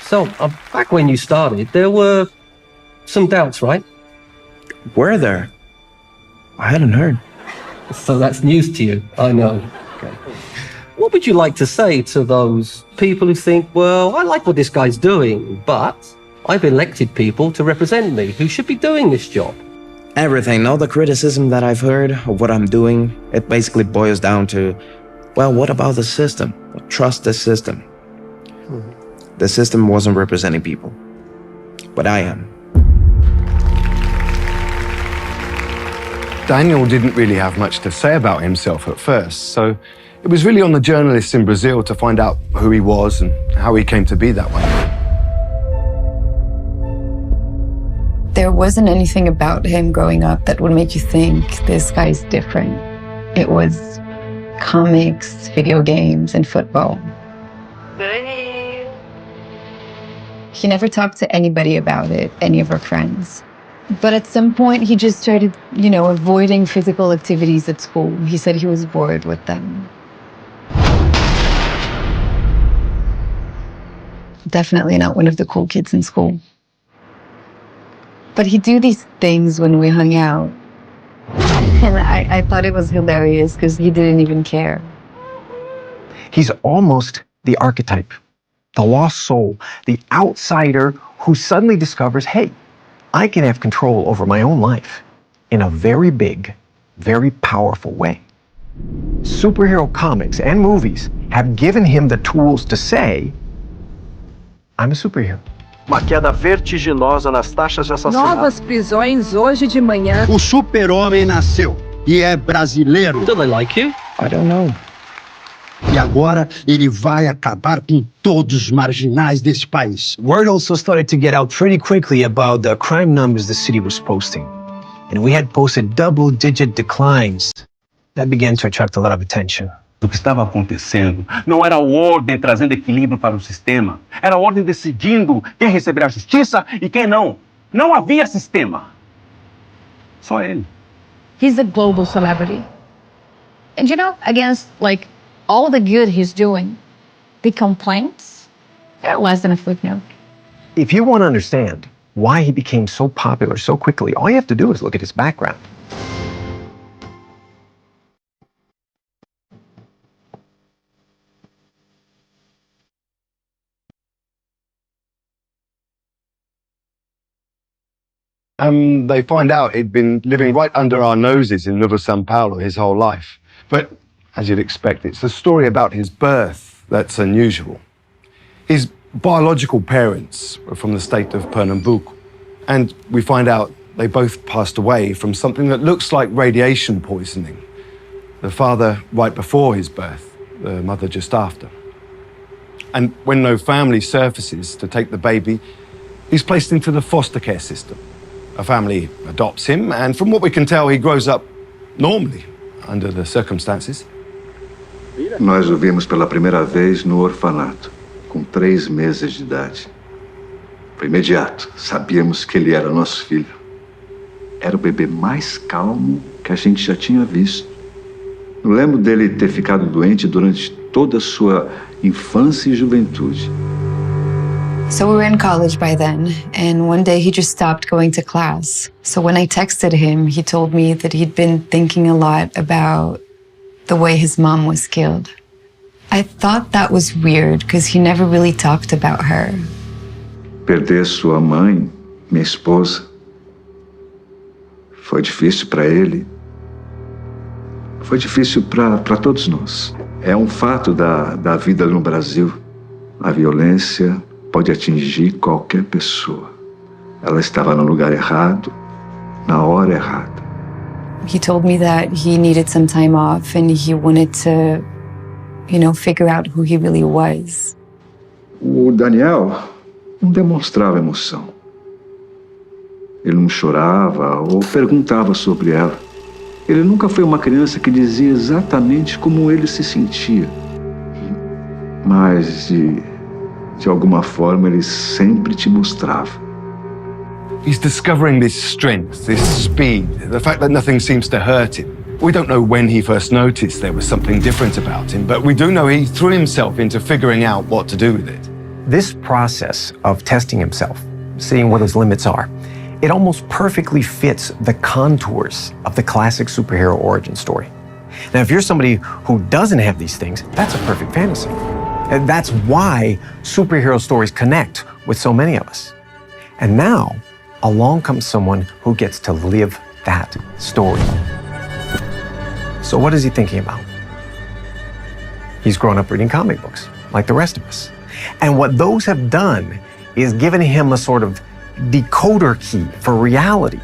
So, back when you started, there were some doubts, right? Were there? I hadn't heard. So that's news to you, I know. Okay. What would you like to say to those people who think, well, I like what this guy's doing, but I've elected people to represent me who should be doing this job? Everything, all the criticism that I've heard of what I'm doing, it basically boils down to, well, what about the system? Trust the system. The system wasn't representing people, but I am. Daniel didn't really have much to say about himself at first, so it was really on the journalists in Brazil to find out who he was and how he came to be that way. There wasn't anything about him growing up that would make you think this guy's different. It was comics, video games, and football. He never talked to anybody about it, any of our friends. But at some point, he just started, avoiding physical activities at school. He said he was bored with them. Definitely not one of the cool kids in school. But he'd do these things when we hung out. And I thought it was hilarious because he didn't even care. He's almost the archetype, the lost soul, the outsider who suddenly discovers, hey, I can have control over my own life in a very big, very powerful way. Superhero comics and movies have given him the tools to say, I'm a superhero. Uma queda vertiginosa nas taxas de assassinato. Novas prisões hoje de manhã. O super-homem nasceu e é brasileiro. Do they like you? I don't know. E agora ele vai acabar com todos os marginais desse país. Word also started to get out pretty quickly about the crime numbers the city was posting. And we had posted double-digit declines. That began to attract a lot of attention. O que estava acontecendo não era a ordem trazendo equilíbrio para o sistema. Era a ordem decidindo quem receberá a justiça e quem não. Não havia sistema. Só ele. He's a global celebrity. And against, all the good he's doing, the complaints are less than a footnote. If you want to understand why he became so popular so quickly, all you have to do is look at his background. They find out he'd been living right under our noses in Novo São Paulo his whole life. But as you'd expect, it's the story about his birth that's unusual. His biological parents were from the state of Pernambuco, and we find out they both passed away from something that looks like radiation poisoning. The father right before his birth, the mother just after. And when no family surfaces to take the baby, he's placed into the foster care system. A family adopts him, and from what we can tell, he grows up normally under the circumstances. Nós o vimos pela primeira vez no orfanato, com 3 meses de idade. Foi imediato, sabíamos que ele era nosso filho. Era o bebê mais calmo que a gente já tinha visto. Eu lembro dele ter ficado doente durante toda a sua infância e juventude. So we were in college by then, and one day he just stopped going to class. So when I texted him, he told me that he'd been thinking a lot about the way his mom was killed. I thought that was weird because he never really talked about her. Perder sua mãe, minha esposa, foi difícil para ele. Foi difícil para todos nós. É fato da vida no Brasil. A violência pode atingir qualquer pessoa. Ela estava no lugar errado, na hora errada. He told me that he needed some time off and he wanted to, figure out who he really was. O Daniel não demonstrava emoção. Ele não chorava ou perguntava sobre ela. Ele nunca foi uma criança que dizia exatamente como ele se sentia. Mas, de alguma forma, ele sempre te mostrava. He's discovering this strength, this speed, the fact that nothing seems to hurt him. We don't know when he first noticed there was something different about him, but we do know he threw himself into figuring out what to do with it. This process of testing himself, seeing what his limits are, it almost perfectly fits the contours of the classic superhero origin story. Now, if you're somebody who doesn't have these things, that's a perfect fantasy. And that's why superhero stories connect with so many of us. And now, along comes someone who gets to live that story. So what is he thinking about? He's grown up reading comic books, like the rest of us. And what those have done is given him a sort of decoder key for reality.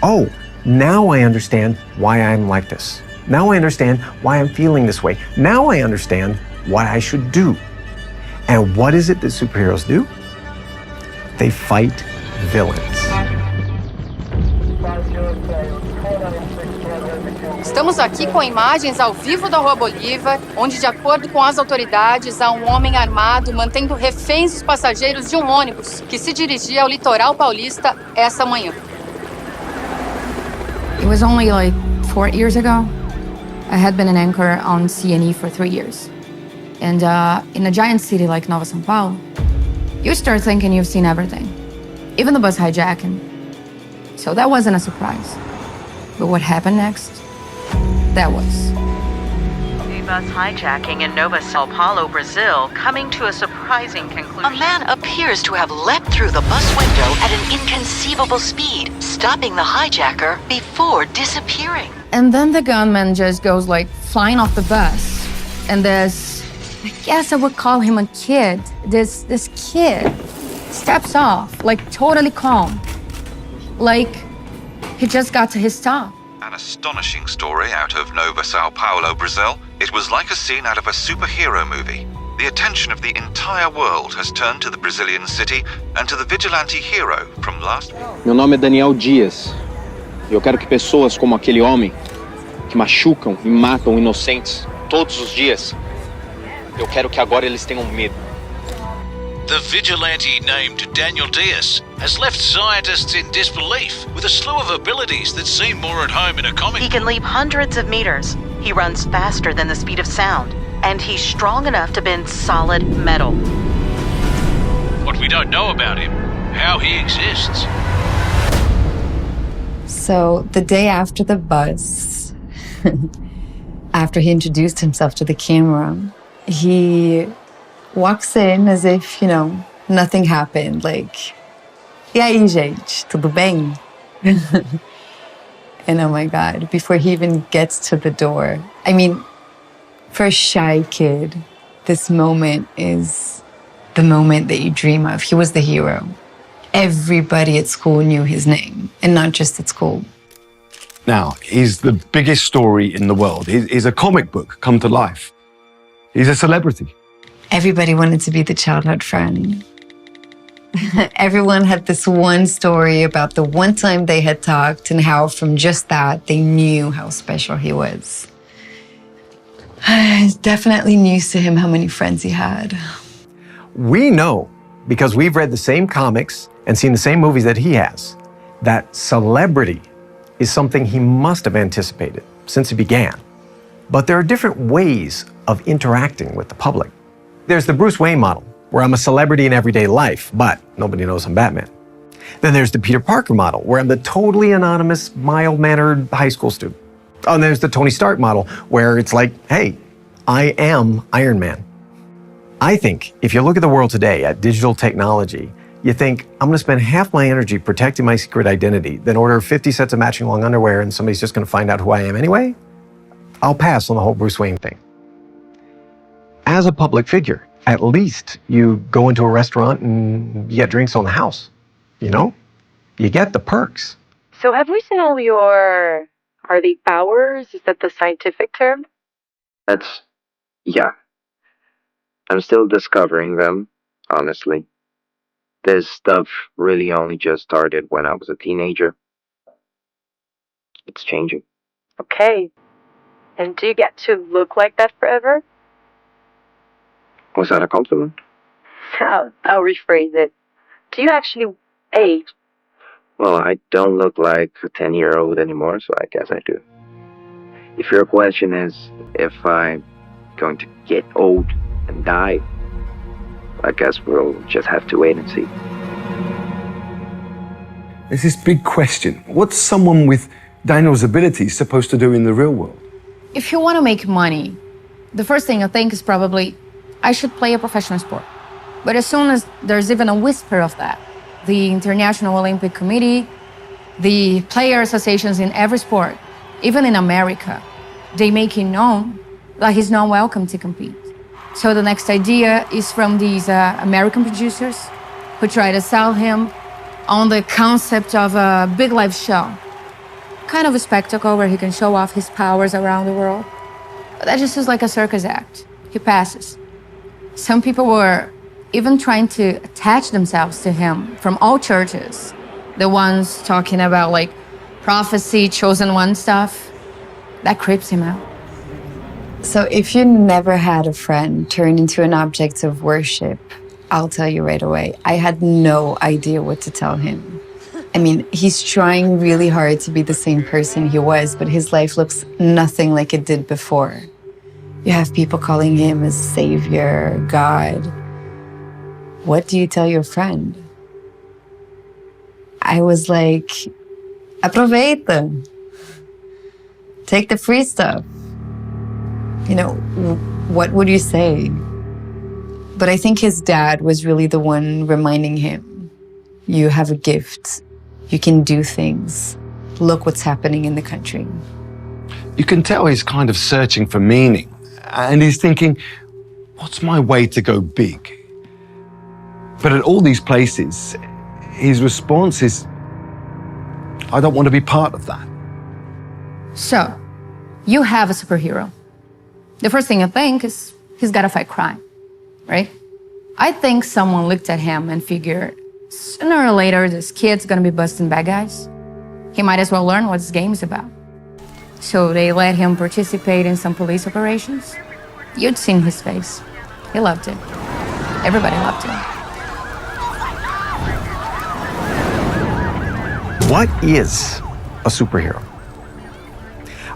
Oh, now I understand why I'm like this. Now I understand why I'm feeling this way. Now I understand what I should do. And what is it that superheroes do? They fight villains. Estamos aqui com imagens ao vivo da Rua Bolívar, onde, de acordo com as autoridades, há um homem armado mantendo reféns os passageiros de um ônibus que se dirigia ao litoral paulista essa manhã. It was only like 4 years ago. I had been an anchor on CNE for 3 years. And in a giant city like Nova São Paulo, you start thinking you've seen everything, even the bus hijacking. So that wasn't a surprise. But what happened next? That was. A bus hijacking in Nova São Paulo, Brazil, coming to a surprising conclusion. A man appears to have leapt through the bus window at an inconceivable speed, stopping the hijacker before disappearing. And then the gunman just goes like flying off the bus. And this, I guess I would call him a kid. This kid steps off, like totally calm. Like he just got to his stop. An astonishing story out of Nova São Paulo, Brazil. It was like a scene out of a superhero movie. The attention of the entire world has turned to the Brazilian city and to the vigilante hero from last week. Meu nome é Daniel Dias. E eu quero que pessoas como aquele homem que machucam e matam inocentes todos os dias, eu quero que agora eles tenham medo. The vigilante named Daniel Diaz has left scientists in disbelief with a slew of abilities that seem more at home in a comic. He can leap hundreds of meters. He runs faster than the speed of sound. And he's strong enough to bend solid metal. What we don't know about him, how he exists. So the day after the bus, after he introduced himself to the camera, he walks in as if, nothing happened. Like, e aí, gente, tudo bem? And oh my God, before he even gets to the door, I mean, for a shy kid, this moment is the moment that you dream of. He was the hero. Everybody at school knew his name, and not just at school. Now, he's the biggest story in the world. He's a comic book come to life. He's a celebrity. Everybody wanted to be the childhood friend. Everyone had this one story about the one time they had talked and how from just that, they knew how special he was. It's definitely news to him how many friends he had. We know, because we've read the same comics and seen the same movies that he has, that celebrity is something he must have anticipated since he began. But there are different ways of interacting with the public. There's the Bruce Wayne model, where I'm a celebrity in everyday life, but nobody knows I'm Batman. Then there's the Peter Parker model, where I'm the totally anonymous, mild-mannered high school student. Oh, and there's the Tony Stark model, where it's like, hey, I am Iron Man. I think if you look at the world today, at digital technology, you think, I'm gonna spend half my energy protecting my secret identity, then order 50 sets of matching long underwear and somebody's just gonna find out who I am anyway? I'll pass on the whole Bruce Wayne thing. As a public figure, at least you go into a restaurant and you get drinks on the house. You get the perks. So have we seen all your, are they powers? Is that the scientific term? Yeah. I'm still discovering them, honestly. This stuff really only just started when I was a teenager. It's changing. Okay. And do you get to look like that forever? Was that a compliment? I'll rephrase it. Do you actually age? Well, I don't look like a 10-year-old anymore, so I guess I do. If your question is if I'm going to get old and die, I guess we'll just have to wait and see. There's this big question. What's someone with Daniel's abilities supposed to do in the real world? If you want to make money, the first thing I think is probably, I should play a professional sport. But as soon as there's even a whisper of that, the International Olympic Committee, the player associations in every sport, even in America, they make it known that he's not welcome to compete. So the next idea is from these American producers who try to sell him on the concept of a big live show. Kind of a spectacle where he can show off his powers around the world. But that just is like a circus act. He passes. Some people were even trying to attach themselves to him from all churches. The ones talking about like prophecy, chosen one stuff. That creeps him out. So if you never had a friend turn into an object of worship, I'll tell you right away, I had no idea what to tell him. I mean, he's trying really hard to be the same person he was, but his life looks nothing like it did before. You have people calling him a savior, God. What do you tell your friend? I was like, aproveita. Take the free stuff. You know, what would you say? But I think his dad was really the one reminding him, you have a gift. You can do things. Look what's happening in the country. You can tell he's kind of searching for meaning. And he's thinking, what's my way to go big? But at all these places, his response is, I don't want to be part of that. So, you have a superhero. The first thing I think is he's got to fight crime, right? I think someone looked at him and figured, sooner or later, this kid's gonna be busting bad guys. He might as well learn what this game is about. So they let him participate in some police operations. You'd seen his face. He loved it. Everybody loved him. What is a superhero?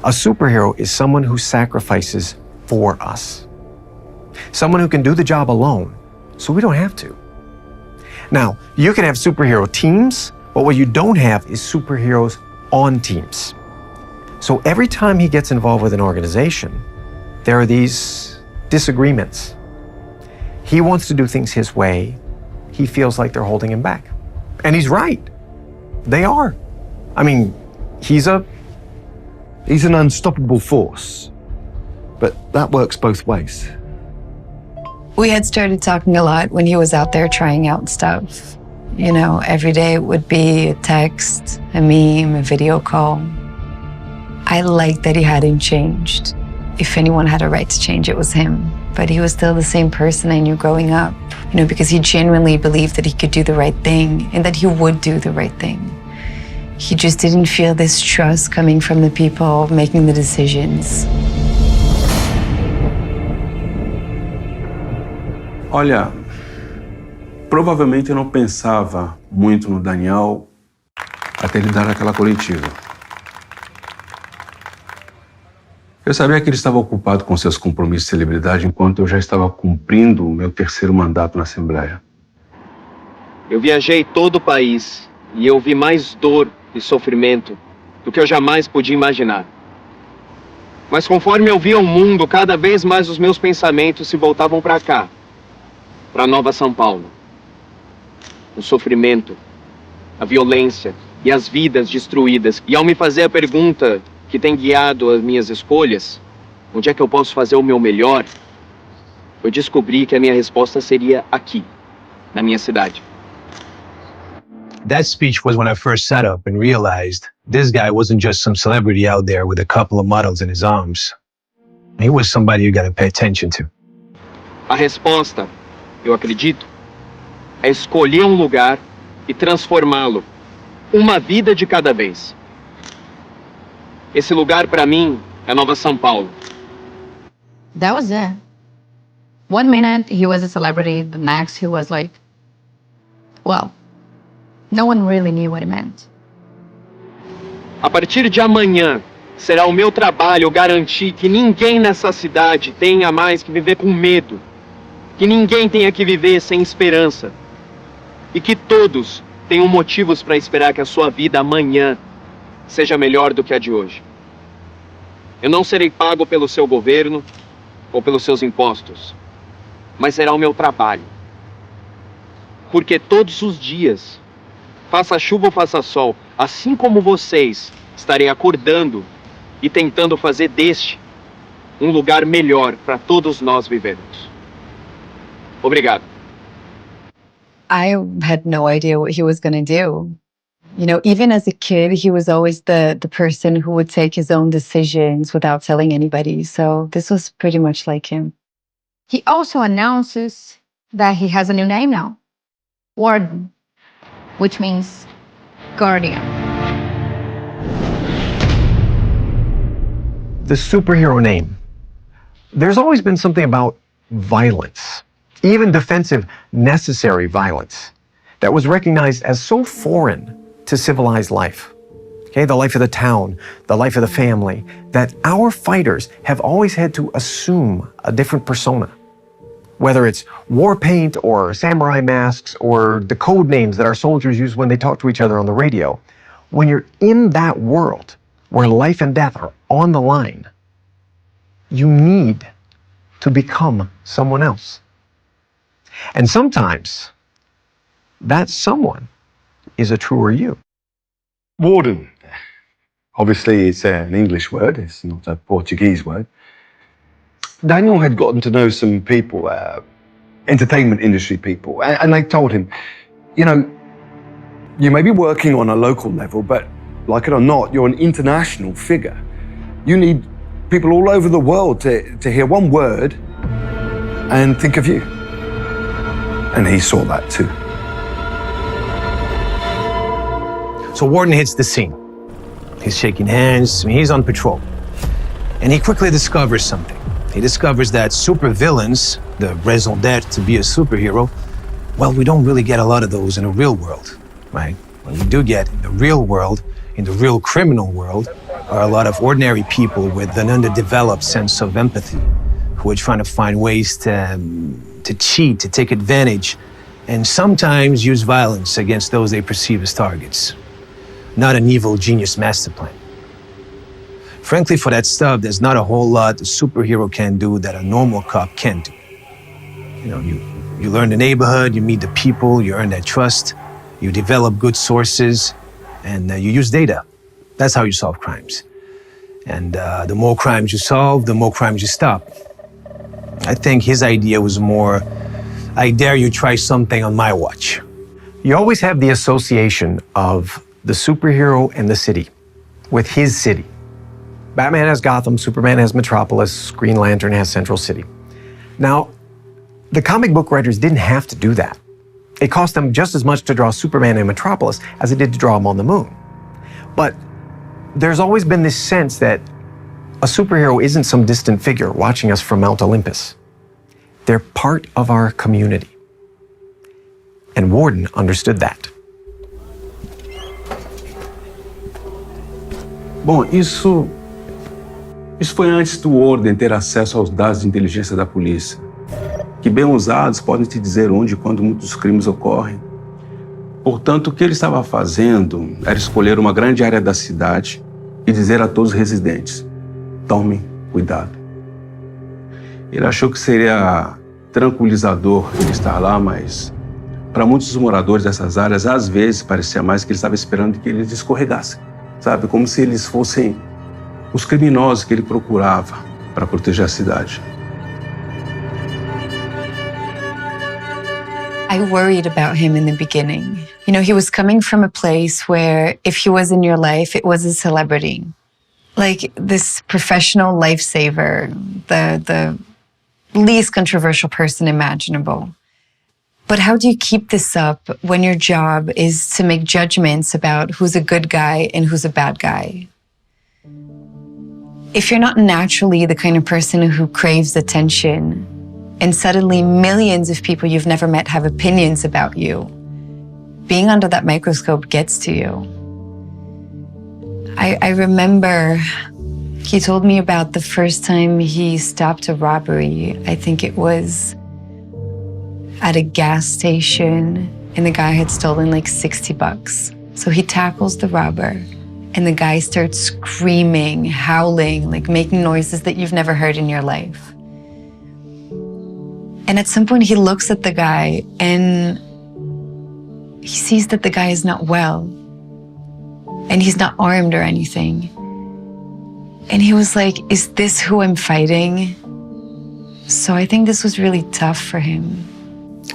A superhero is someone who sacrifices for us. Someone who can do the job alone, so we don't have to. Now, you can have superhero teams, but what you don't have is superheroes on teams. So every time he gets involved with an organization, there are these disagreements. He wants to do things his way. He feels like they're holding him back. And he's right. They are. I mean, he's an unstoppable force. But that works both ways. We had started talking a lot when he was out there trying out stuff. You know, every day it would be a text, a meme, a video call. I liked that he hadn't changed. If anyone had a right to change, it was him. But he was still the same person I knew growing up, you know, because he genuinely believed that he could do the right thing and that he would do the right thing. He just didn't feel this trust coming from the people making the decisions. Olha, provavelmente eu não pensava muito no Daniel até ele dar aquela coletiva. Eu sabia que ele estava ocupado com seus compromissos de celebridade enquanto eu já estava cumprindo o meu terceiro mandato na Assembleia. Eu viajei todo o país e eu vi mais dor e sofrimento do que eu jamais podia imaginar. Mas conforme eu via o mundo, cada vez mais os meus pensamentos se voltavam para cá, para Nova São Paulo. O sofrimento, a violência e as vidas destruídas. E ao me fazer a pergunta que tem guiado as minhas escolhas, onde é que eu posso fazer o meu melhor, eu descobri que a minha resposta seria aqui, na minha cidade. That speech was when I first sat up and realized this guy wasn't just some celebrity out there with a couple of models in his arms. He was somebody you got to pay attention to. A resposta, eu acredito, é escolher um lugar e transformá-lo, uma vida de cada vez. Esse lugar, para mim, é Nova São Paulo. That was it. 1 minute he was a celebrity, the next he was like, well, no one really knew what he meant. A partir de amanhã, será o meu trabalho garantir que ninguém nessa cidade tenha mais que viver com medo Que ninguém tenha que viver sem esperança. E que todos tenham motivos para esperar que a sua vida amanhã seja melhor do que a de hoje. Eu não serei pago pelo seu governo ou pelos seus impostos, mas será o meu trabalho. Porque todos os dias, faça chuva ou faça sol, assim como vocês, estarei acordando e tentando fazer deste um lugar melhor para todos nós vivermos. Obrigado. I had no idea what he was going to do. You know, even as a kid, he was always the person who would take his own decisions without telling anybody. So this was pretty much like him. He also announces that he has a new name now. Warden, which means guardian. The superhero name. There's always been something about violence, even defensive, necessary violence, that was recognized as so foreign to civilized life. Okay, the life of the town, the life of the family, that our fighters have always had to assume a different persona. Whether it's war paint or samurai masks or the code names that our soldiers use when they talk to each other on the radio, when you're in that world where life and death are on the line, you need to become someone else. And sometimes that someone is a truer you. Warden. Obviously, it's an English word. It's not a Portuguese word. Daniel had gotten to know some people, entertainment industry people, and they told him, you know, you may be working on a local level, but like it or not, you're an international figure. You need people all over the world to hear one word and think of you. And he saw that too. So Warden hits the scene. He's shaking hands, he's on patrol. And he quickly discovers something. He discovers that supervillains, the raison d'etre to be a superhero, well, we don't really get a lot of those in the real world, right? What we do get in the real world, in the real criminal world, are a lot of ordinary people with an underdeveloped sense of empathy, who are trying to find ways to cheat, to take advantage, and sometimes use violence against those they perceive as targets. Not an evil genius master plan. Frankly, for that stuff, there's not a whole lot a superhero can do that a normal cop can't do. You know, you learn the neighborhood, you meet the people, you earn their trust, you develop good sources, and you use data. That's how you solve crimes. And the more crimes you solve, the more crimes you stop. I think his idea was more, I dare you try something on my watch. You always have the association of the superhero and the city, with his city. Batman has Gotham, Superman has Metropolis, Green Lantern has Central City. Now, the comic book writers didn't have to do that. It cost them just as much to draw Superman in Metropolis as it did to draw him on the moon. But there's always been this sense that a superhero isn't some distant figure watching us from Mount Olympus. They're part of our community. And Warden understood that. Bom, isso foi antes do Warden ter acesso aos dados de inteligência da polícia, que bem usados podem te dizer onde e quando muitos crimes ocorrem. Portanto, o que ele estava fazendo era escolher uma grande área da cidade e dizer a todos os residentes: tomem cuidado. Ele achou que seria tranquilizador ele estar lá, mas para muitos dos moradores dessas áreas, às vezes parecia mais que ele estava esperando que eles escorregassem. Sabe, como se eles fossem os criminosos que ele procurava para proteger a cidade. I worried about him in the beginning. You know, he was coming from a place where if he was in your life, it was a celebrity. Like this professional lifesaver, the least controversial person imaginable. But how do you keep this up when your job is to make judgments about who's a good guy and who's a bad guy? If you're not naturally the kind of person who craves attention, and suddenly millions of people you've never met have opinions about you, being under that microscope gets to you. I remember he told me about the first time he stopped a robbery. I think it was at a gas station, and the guy had stolen like $60. So he tackles the robber, and the guy starts screaming, howling, like making noises that you've never heard in your life. And at some point he looks at the guy and he sees that the guy is not well, and he's not armed or anything. And he was like, is this who I'm fighting? So I think this was really tough for him.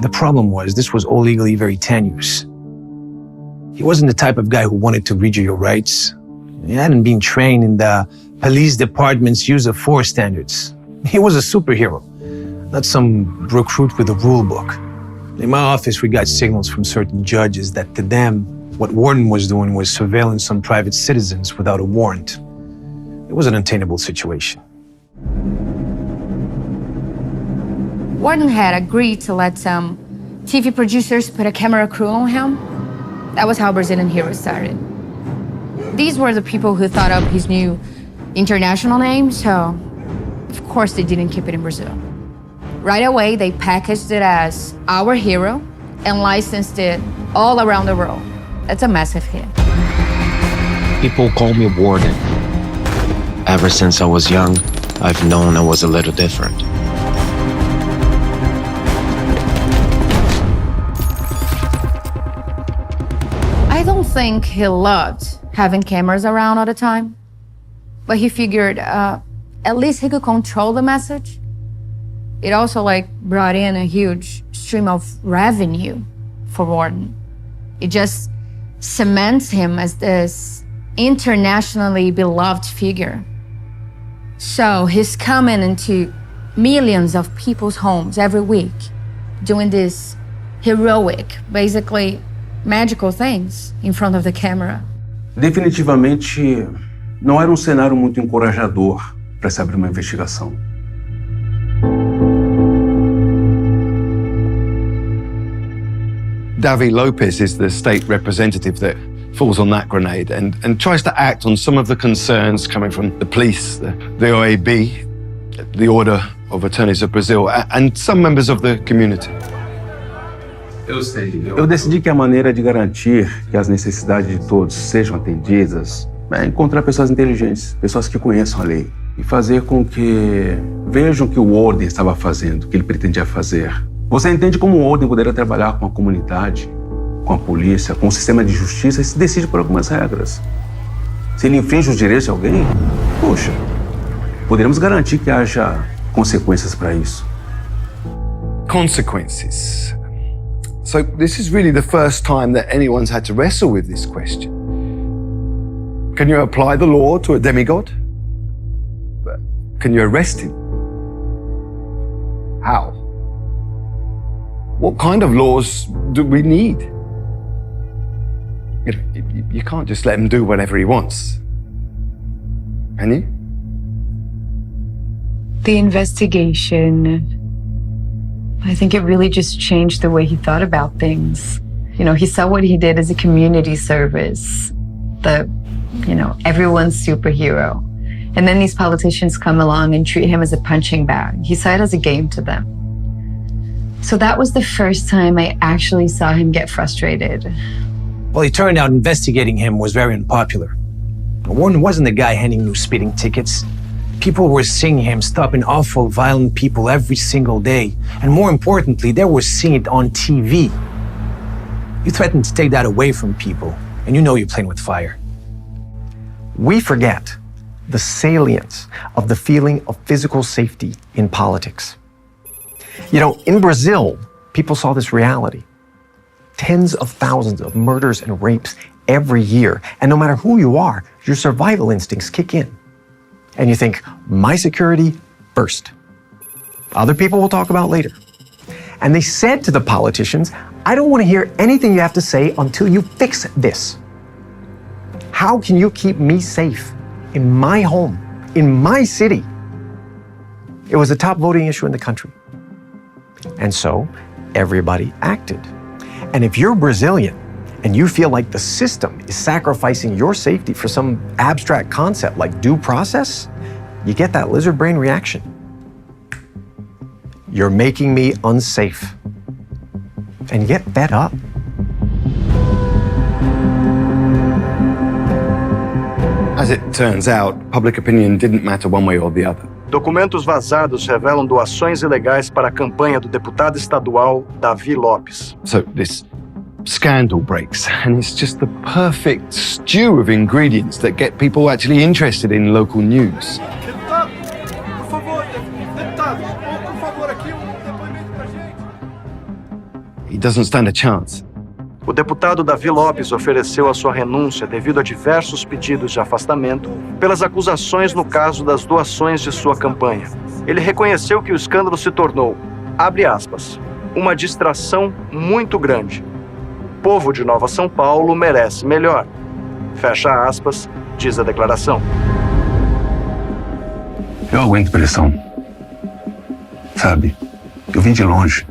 The problem was, this was all legally very tenuous. He wasn't the type of guy who wanted to read you your rights. He hadn't been trained in the police department's use of force standards. He was a superhero, not some recruit with a rule book. In my office, we got signals from certain judges that to them, what Warden was doing was surveilling some private citizens without a warrant. It was an untenable situation. Warden had agreed to let some TV producers put a camera crew on him. That was how Brazilian Heroes started. These were the people who thought up his new international name, so of course they didn't keep it in Brazil. Right away, they packaged it as Our Hero and licensed it all around the world. That's a massive hit. People call me Warden. Ever since I was young, I've known I was a little different. I don't think he loved having cameras around all the time, but he figured at least he could control the message. It also brought in a huge stream of revenue for Warden. It just cements him as this internationally beloved figure. So he's coming into millions of people's homes every week, doing this heroic, basically magical things in front of the camera. Definitivamente não era cenário muito encorajador para se abrir uma investigação. Davi Lopez is the state representative that falls on that grenade and tries to act on some of the concerns coming from the police, the OAB, the Order of Attorneys of Brazil, and some members of the community. Eu decidi que a maneira de garantir que as necessidades de todos sejam atendidas é encontrar pessoas inteligentes, pessoas que conheçam a lei, e fazer com que vejam o que o Warden estava fazendo, o que ele pretendia fazer. Você entende como o Warden poderia trabalhar com a comunidade, com a polícia, com o sistema de justiça e se decide por algumas regras. Se ele infringe os direitos de alguém, poxa, poderíamos garantir que haja consequências para isso. Consequences. So this is really the first time that anyone's had to wrestle with this question. Can you apply the law to a demigod? Can you arrest him? How? What kind of laws do we need? You can't just let him do whatever he wants. Can you? The investigation, I think it really just changed the way he thought about things. You know, he saw what he did as a community service, everyone's superhero. And then these politicians come along and treat him as a punching bag. He saw it as a game to them. So that was the first time I actually saw him get frustrated. Well, it turned out investigating him was very unpopular. Warren wasn't the guy handing new speeding tickets. People were seeing him stopping awful, violent people every single day. And more importantly, they were seeing it on TV. You threatened to take that away from people, and you know you're playing with fire. We forget the salience of the feeling of physical safety in politics. You know, in Brazil, people saw this reality. Tens of thousands of murders and rapes every year. And no matter who you are, your survival instincts kick in. And you think, my security first. Other people we'll talk about later. And they said to the politicians, I don't want to hear anything you have to say until you fix this. How can you keep me safe in my home, in my city? It was a top voting issue in the country. And so everybody acted. And if you're Brazilian and you feel like the system is sacrificing your safety for some abstract concept like due process, you get that lizard brain reaction. You're making me unsafe. and get fed up. As it turns out, public opinion didn't matter one way or the other. Documentos vazados revelam doações ilegais para a campanha do deputado estadual Davi Lopes. So this scandal breaks, and it's just the perfect stew of ingredients that get people actually interested in local news. He doesn't stand a chance. O deputado Davi Lopes ofereceu a sua renúncia devido a diversos pedidos de afastamento pelas acusações no caso das doações de sua campanha. Ele reconheceu que o escândalo se tornou, abre aspas, uma distração muito grande. O povo de Nova São Paulo merece melhor. Fecha aspas, diz a declaração. Eu aguento pressão. Sabe, eu vim de longe.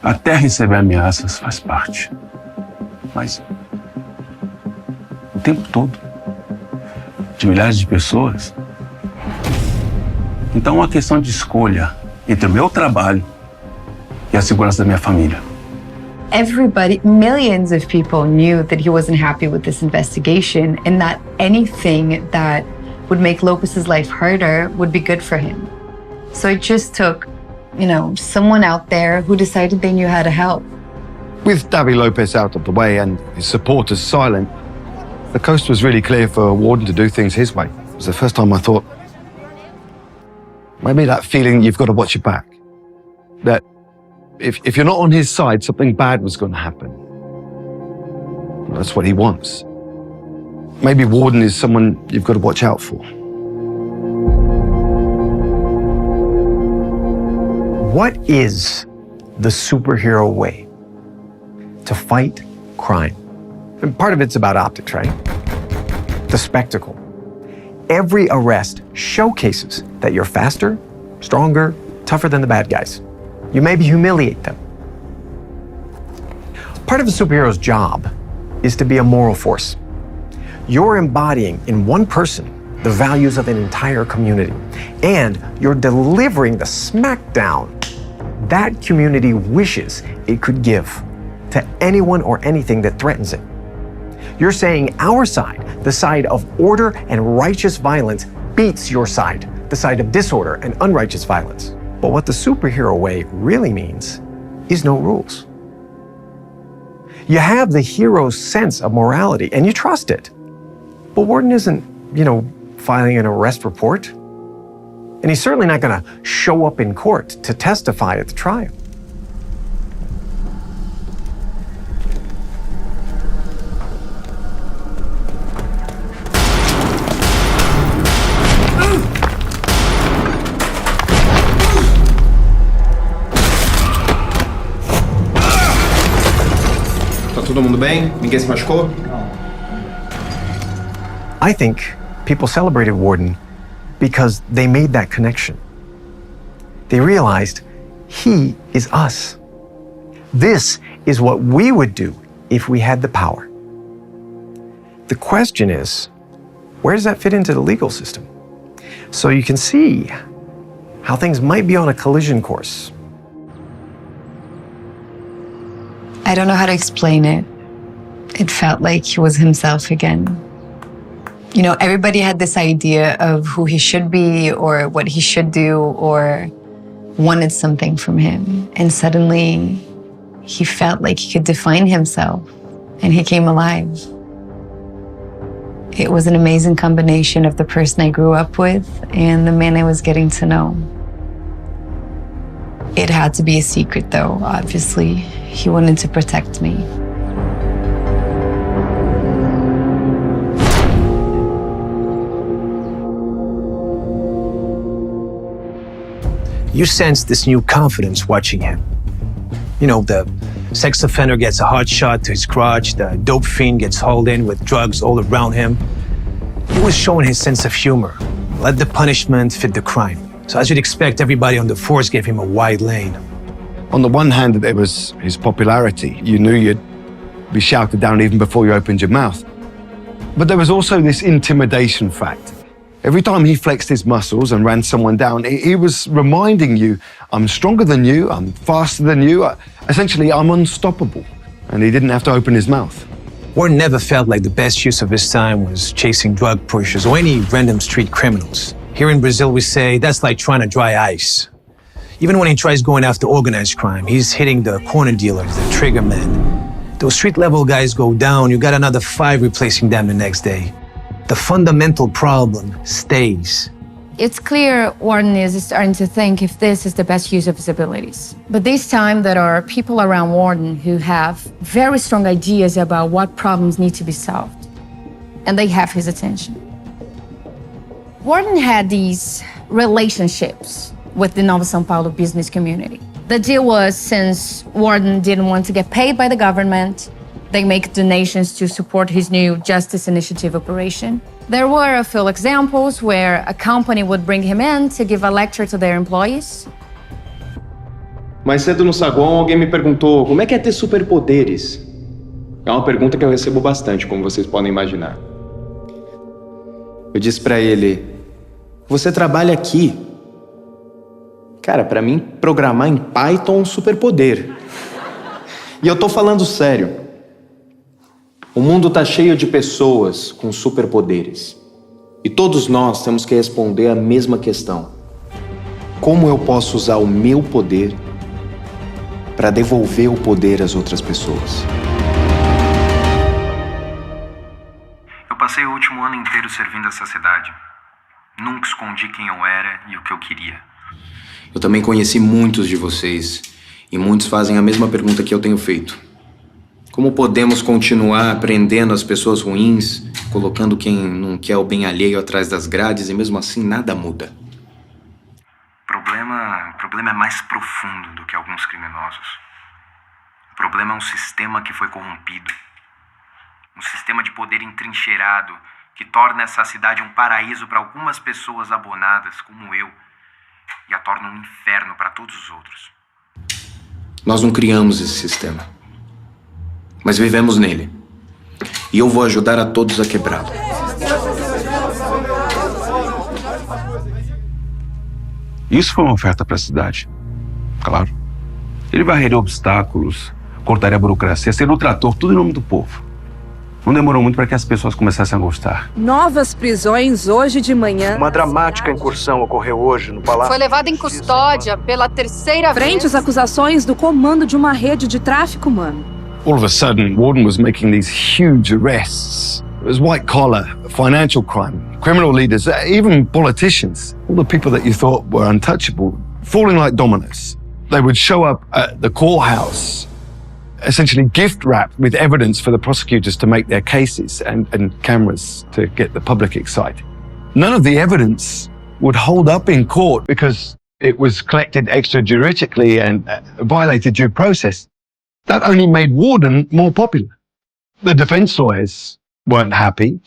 Até receber ameaças faz parte. Mas o tempo todo, de milhares de pessoas. Então é uma questão de escolha entre o meu trabalho e a segurança da minha família. Everybody, millions of people knew that he wasn't happy with this investigation and that anything that would make Lopez's life harder would be good for him. So it just took, someone out there who decided they knew how to help. With Davi Lopez out of the way and his supporters silent, the coast was really clear for Warden to do things his way. It was the first time I thought, maybe that feeling you've got to watch your back. That if you're not on his side, something bad was going to happen. That's what he wants. Maybe Warden is someone you've got to watch out for. What is the superhero way to fight crime? And part of it's about optics, right? The spectacle. Every arrest showcases that you're faster, stronger, tougher than the bad guys. You maybe humiliate them. Part of a superhero's job is to be a moral force. You're embodying in one person the values of an entire community, and you're delivering the smackdown that community wishes it could give to anyone or anything that threatens it. You're saying our side, the side of order and righteous violence, beats your side, the side of disorder and unrighteous violence. But what the superhero way really means is no rules. You have the hero's sense of morality and you trust it. But Warden isn't, filing an arrest report. And he's certainly not going to show up in court to testify at the trial. Tá todo mundo bem? Ninguém se machucou? I think people celebrated Warden because they made that connection. They realized he is us. This is what we would do if we had the power. The question is, where does that fit into the legal system? So you can see how things might be on a collision course. I don't know how to explain it. It felt like he was himself again. Everybody had this idea of who he should be or what he should do or wanted something from him. And suddenly he felt like he could define himself and he came alive. It was an amazing combination of the person I grew up with and the man I was getting to know. It had to be a secret though, obviously. He wanted to protect me. You sense this new confidence watching him. The sex offender gets a hard shot to his crotch, the dope fiend gets hauled in with drugs all around him. He was showing his sense of humor. Let the punishment fit the crime. So as you'd expect, everybody on the force gave him a wide lane. On the one hand, there was his popularity. You knew you'd be shouted down even before you opened your mouth. But there was also this intimidation fact. Every time he flexed his muscles and ran someone down, he was reminding you, I'm stronger than you, I'm faster than you. Essentially, I'm unstoppable. And he didn't have to open his mouth. Warden never felt like the best use of his time was chasing drug pushers or any random street criminals. Here in Brazil, we say that's like trying to dry ice. Even when he tries going after organized crime, he's hitting the corner dealers, the trigger men. Those street-level guys go down, you got another 5 replacing them the next day. The fundamental problem stays. It's clear Warden is starting to think if this is the best use of his abilities. But this time there are people around Warden who have very strong ideas about what problems need to be solved. And they have his attention. Warden had these relationships with the Nova São Paulo business community. The deal was, since Warden didn't want to get paid by the government, they make donations to support his new Justice Initiative operation. There were a few examples where a company would bring him in to give a lecture to their employees. Mais cedo no saguão, alguém me perguntou como é que é ter superpoderes. É uma pergunta que eu recebo bastante, como vocês podem imaginar. Eu disse pra ele, você trabalha aqui. Cara, pra mim, programar em Python é um superpoder. E eu tô falando sério. O mundo tá cheio de pessoas com superpoderes. E todos nós temos que responder a mesma questão. Como eu posso usar o meu poder para devolver o poder às outras pessoas? Eu passei o último ano inteiro servindo essa cidade. Nunca escondi quem eu era e o que eu queria. Eu também conheci muitos de vocês. E muitos fazem a mesma pergunta que eu tenho feito. Como podemos continuar prendendo as pessoas ruins, colocando quem não quer o bem alheio atrás das grades e mesmo assim nada muda? O problema é mais profundo do que alguns criminosos. O problema é um sistema que foi corrompido. Um sistema de poder entrincheirado que torna essa cidade um paraíso para algumas pessoas abonadas, como eu, e a torna um inferno para todos os outros. Nós não criamos esse sistema. Mas vivemos nele. E eu vou ajudar a todos a quebrá-lo. Isso foi uma oferta para a cidade. Claro. Ele varreria obstáculos, cortaria a burocracia, seria o trator, tudo em nome do povo. Não demorou muito para que as pessoas começassem a gostar. Novas prisões hoje de manhã. Uma dramática incursão ocorreu hoje no Palácio. Foi levado em custódia pela terceira vez. Frente às acusações do comando de uma rede de tráfico humano. All of a sudden, Warden was making these huge arrests. It was white collar, financial crime, criminal leaders, even politicians. All the people that you thought were untouchable, falling like dominoes. They would show up at the courthouse, essentially gift wrapped with evidence for the prosecutors to make their cases and cameras to get the public excited. None of the evidence would hold up in court because it was collected extrajudicially and violated due process. That only made Warden more popular. The defense lawyers weren't happy.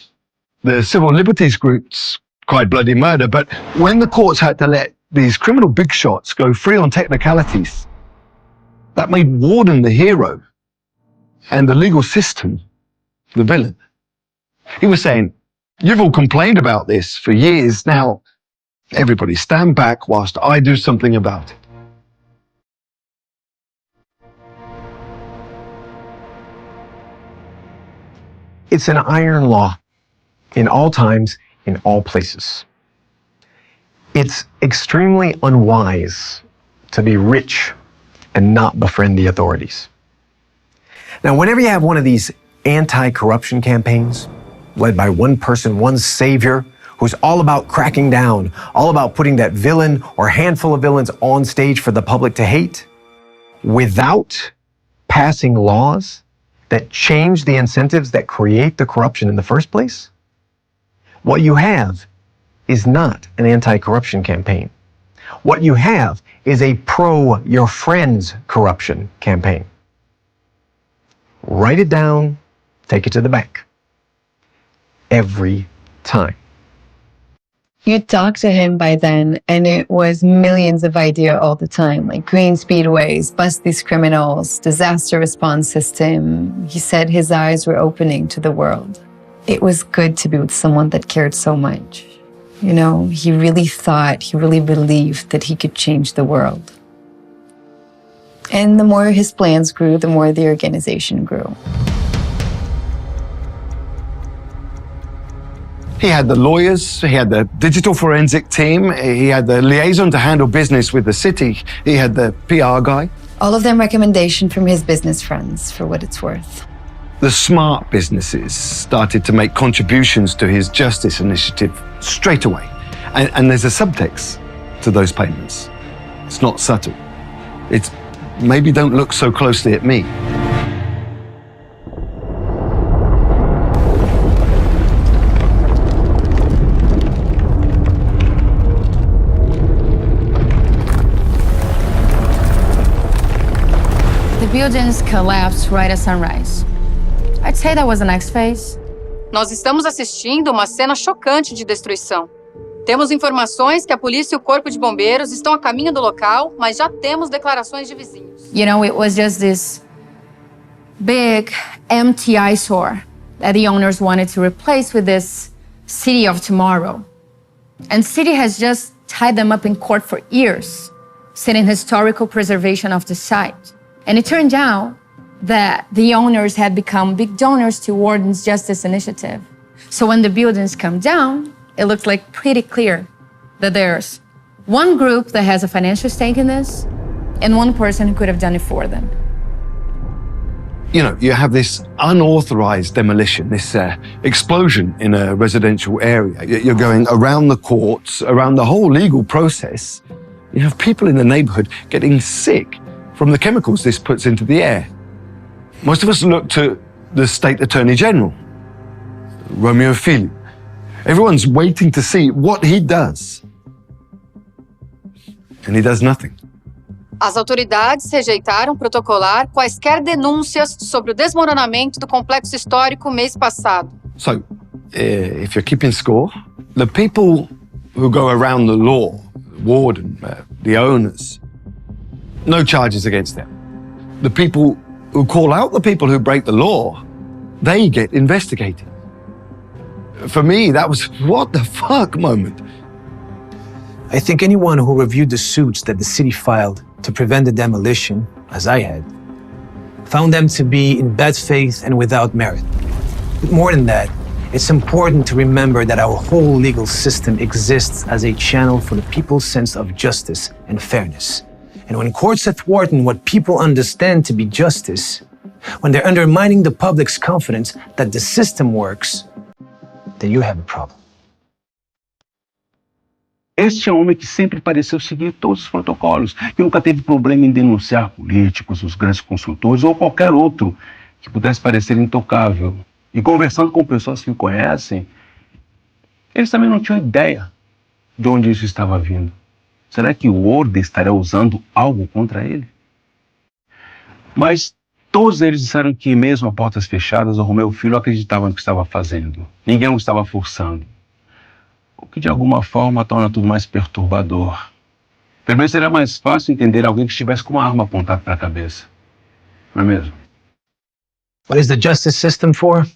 The civil liberties groups cried bloody murder. But when the courts had to let these criminal big shots go free on technicalities, that made Warden the hero and the legal system the villain. He was saying, you've all complained about this for years. Now, everybody stand back whilst I do something about it. It's an iron law in all times, in all places. It's extremely unwise to be rich and not befriend the authorities. Now, whenever you have one of these anti-corruption campaigns led by one person, one savior, who's all about cracking down, all about putting that villain or handful of villains on stage for the public to hate, without passing laws that change the incentives that create the corruption in the first place, what you have is not an anti-corruption campaign. What you have is a pro-your-friends corruption campaign. Write it down, take it to the bank. Every time. You talked to him by then, and it was millions of ideas all the time, like green speedways, bust these criminals, disaster response system. He said his eyes were opening to the world. It was good to be with someone that cared so much. You know, he really believed that he could change the world. And the more his plans grew, the more the organization grew. He had the lawyers, he had the digital forensic team, he had the liaison to handle business with the city, he had the PR guy. All of them recommendation from his business friends, for what it's worth. The smart businesses started to make contributions to his justice initiative straight away. And there's a subtext to those payments. It's not subtle. It's maybe don't look so closely at me. The buildings collapsed right at sunrise. I'd say that was the next phase. Nós estamos assistindo uma cena chocante de destruição. Temos informações que a polícia e o corpo de bombeiros estão a caminho do local, mas já temos declarações de vizinhos. You know, it was just this big, empty eyesore that the owners wanted to replace with this city of tomorrow. And city has just tied them up in court for years, setting historical preservation of the site. And it turned out that the owners had become big donors to Warden's Justice Initiative. So when the buildings come down, it looks like pretty clear that there's one group that has a financial stake in this and one person who could have done it for them. You know, you have this unauthorized demolition, this explosion in a residential area. You're going around the courts, around the whole legal process. You have people in the neighborhood getting sick from the chemicals this puts into the air. Most of us look to the state attorney general, Romeo Filho. Everyone's waiting to see what he does. And he does nothing. As autoridades rejeitaram protocolar quaisquer denúncias sobre o desmoronamento do complexo histórico mês passado. So, if you're keeping score, the people who go around the law, the warden, the owners, no charges against them. The people who call out the people who break the law, they get investigated. For me, that was what the fuck moment. I think anyone who reviewed the suits that the city filed to prevent the demolition, as I had, found them to be in bad faith and without merit. But more than that, it's important to remember that our whole legal system exists as a channel for the people's sense of justice and fairness. And when courts are thwarting what people understand to be justice, when they're undermining the public's confidence that the system works, then you have a problem. Este é um homem que sempre pareceu seguir todos os protocolos, que nunca teve problema em denunciar políticos, os grandes consultores ou qualquer outro que pudesse parecer intocável. E conversando com pessoas que o conhecem, eles também não tinham ideia de onde isso estava vindo. Será que o Warden estaria usando algo contra ele? Mas todos eles disseram que, mesmo a portas fechadas, o Romeu Filho acreditava no que estava fazendo. Ninguém o estava forçando. O que, de alguma forma, torna tudo mais perturbador. Pelo menos seria mais fácil entender alguém que estivesse com uma arma apontada para a cabeça. Não é mesmo? What is the justice system for?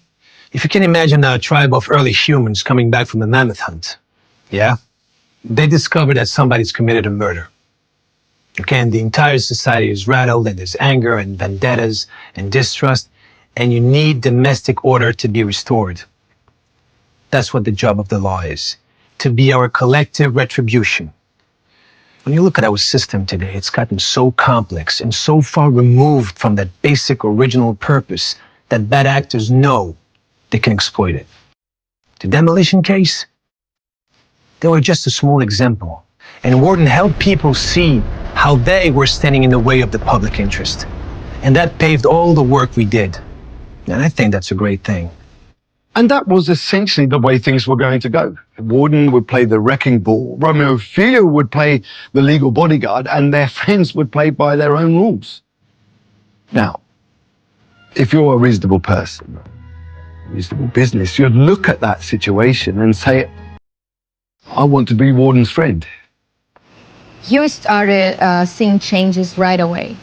If you can imagine a tribe of early humans coming back from the mammoth hunt, yeah? They discover that somebody's committed a murder. Okay, and the entire society is rattled, and there's anger and vendettas and distrust, and you need domestic order to be restored. That's what the job of the law is, to be our collective retribution. When you look at our system today, it's gotten so complex and so far removed from that basic original purpose that bad actors know they can exploit it. The demolition case, they were just a small example, and Warden helped people see how they were standing in the way of the public interest. And that paved all the work we did. And I think that's a great thing. And that was essentially the way things were going to go. Warden would play the wrecking ball, Romeo Filho would play the legal bodyguard, and their friends would play by their own rules. Now, if you're a reasonable person, reasonable business, you'd look at that situation and say, I want to be Warden's friend. You started seeing changes right away.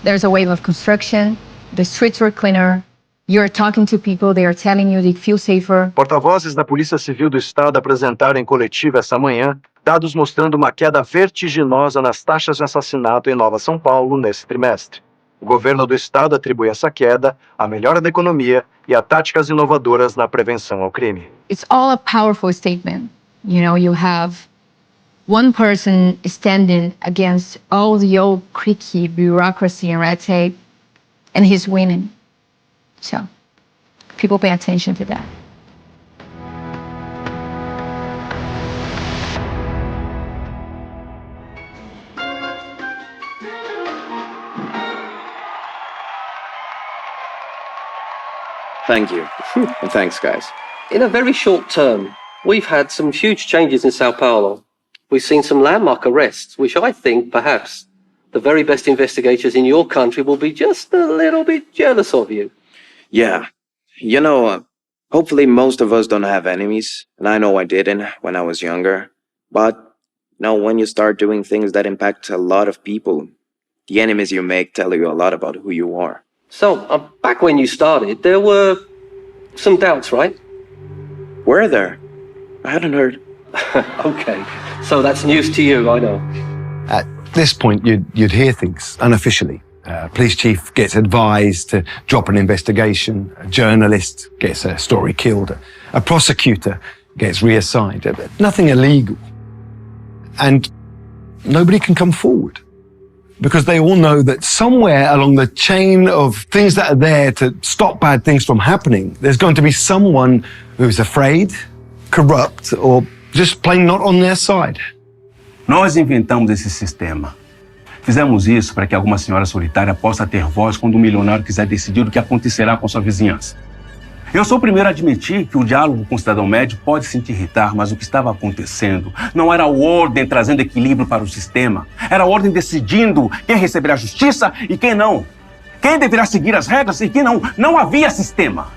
There's a wave of construction, the streets were cleaner, You're talking to people, they are telling you they feel safer. Porta-vozes da Polícia Civil do Estado apresentaram em coletiva essa manhã dados mostrando uma queda vertiginosa nas taxas de assassinato em Nova São Paulo nesse trimestre. O governo do estado atribui essa queda à melhora da economia e a táticas inovadoras na prevenção ao crime. It's all a powerful statement. You know, you have one person standing against all the old creaky bureaucracy and red tape, and he's winning. So, people pay attention to that. Thank you. And thanks, guys. In a very short term, we've had some huge changes in Sao Paulo. We've seen some landmark arrests, which I think perhaps the very best investigators in your country will be just a little bit jealous of you. Yeah. You know, hopefully most of us don't have enemies. And I know I didn't when I was younger. But, you know, when you start doing things that impact a lot of people, the enemies you make tell you a lot about who you are. So, back when you started, there were some doubts, right? Were there? I hadn't heard. Okay, so that's news to you, I know. At this point, you'd hear things unofficially. Police chief gets advised to drop an investigation. A journalist gets a story killed. A prosecutor gets reassigned. Nothing illegal. And nobody can come forward, because they all know that somewhere along the chain of things that are there to stop bad things from happening, there's going to be someone who's afraid, corrupt, or just plain not on their side. Nós inventamos esse sistema. Fizemos isso para que alguma senhora solitária possa ter voz quando um milionário quiser decidir o que acontecerá com sua vizinhança. Eu sou o primeiro a admitir que o diálogo com o cidadão médio pode sim te irritar, mas o que estava acontecendo não era a ordem trazendo equilíbrio para o sistema. Era a ordem decidindo quem receberá justiça e quem não. Quem deverá seguir as regras e quem não. Não havia sistema.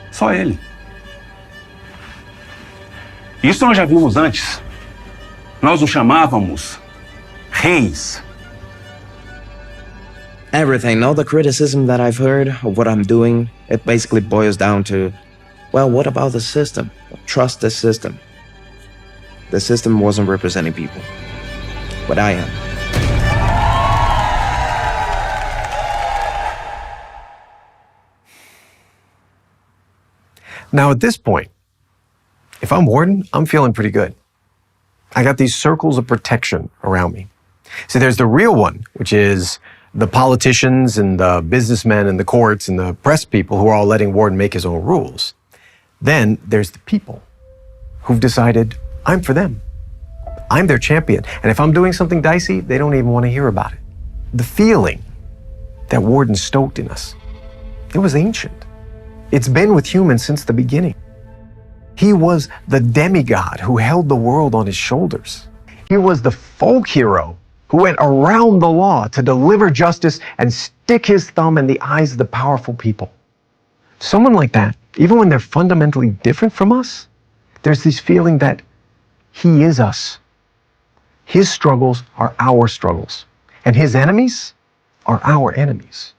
Só ele. Isso nós já vimos antes. Nós o chamávamos reis. Everything, all the criticism that I've heard of what I'm doing, it basically boils down to, well, what about the system? Trust the system. The system wasn't representing people, but I am. Now, at this point, if I'm warden, I'm feeling pretty good. I got these circles of protection around me. See, there's the real one, which is the politicians and the businessmen and the courts and the press people who are all letting Warden make his own rules. Then there's the people who've decided, I'm for them. I'm their champion. And if I'm doing something dicey, they don't even want to hear about it. The feeling that Warden stoked in us, it was ancient. It's been with humans since the beginning. He was the demigod who held the world on his shoulders. He was the folk hero who went around the law to deliver justice and stick his thumb in the eyes of the powerful people. Someone like that, even when they're fundamentally different from us, there's this feeling that he is us. His struggles are our struggles, and his enemies are our enemies.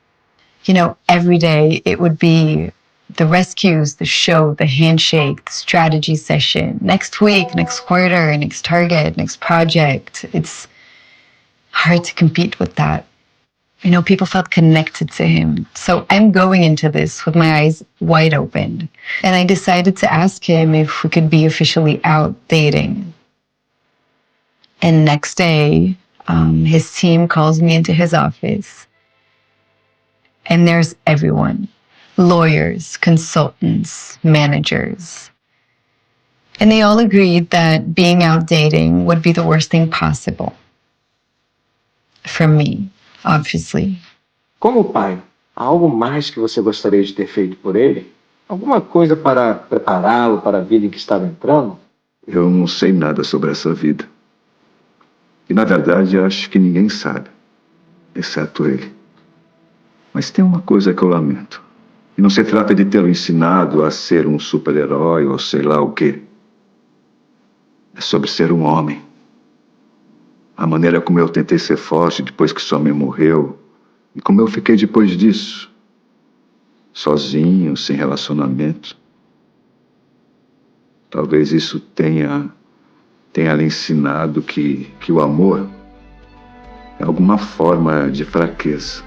You know, every day it would be the rescues, the show, the handshake, the strategy session, next week, next quarter, next target, next project. It's hard to compete with that. You know, people felt connected to him. So I'm going into this with my eyes wide open. And I decided to ask him if we could be officially out dating. And next day, his team calls me into his office. And there's everyone. Lawyers, consultants, managers. And they all agreed that being out dating would be the worst thing possible. For me, obviously. Como pai, há algo mais que você gostaria de ter feito por ele? Alguma coisa para prepará-lo para a vida em que estava entrando? Eu não sei nada sobre essa vida. E, na verdade, acho que ninguém sabe, exceto ele. Mas tem uma coisa que eu lamento. E não se trata de tê-lo ensinado a ser um super-herói ou sei lá o quê. É sobre ser um homem. A maneira como eu tentei ser forte depois que sua mãe morreu, e como eu fiquei depois disso. sozinho, sem relacionamento. Talvez isso tenha lhe ensinado que o amor é alguma forma de fraqueza.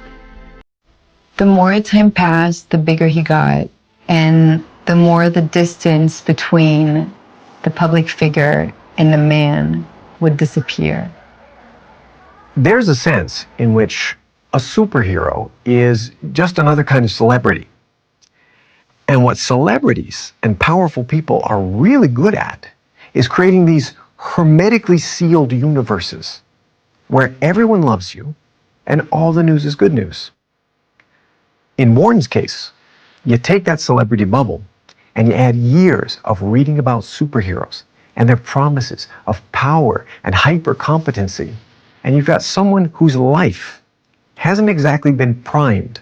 The more time passed, the bigger he got, and the more the distance between the public figure and the man would disappear. There's a sense in which a superhero is just another kind of celebrity. And what celebrities and powerful people are really good at is creating these hermetically sealed universes where everyone loves you and all the news is good news. In Warren's case, you take that celebrity bubble and you add years of reading about superheroes and their promises of power and hyper-competency, and you've got someone whose life hasn't exactly been primed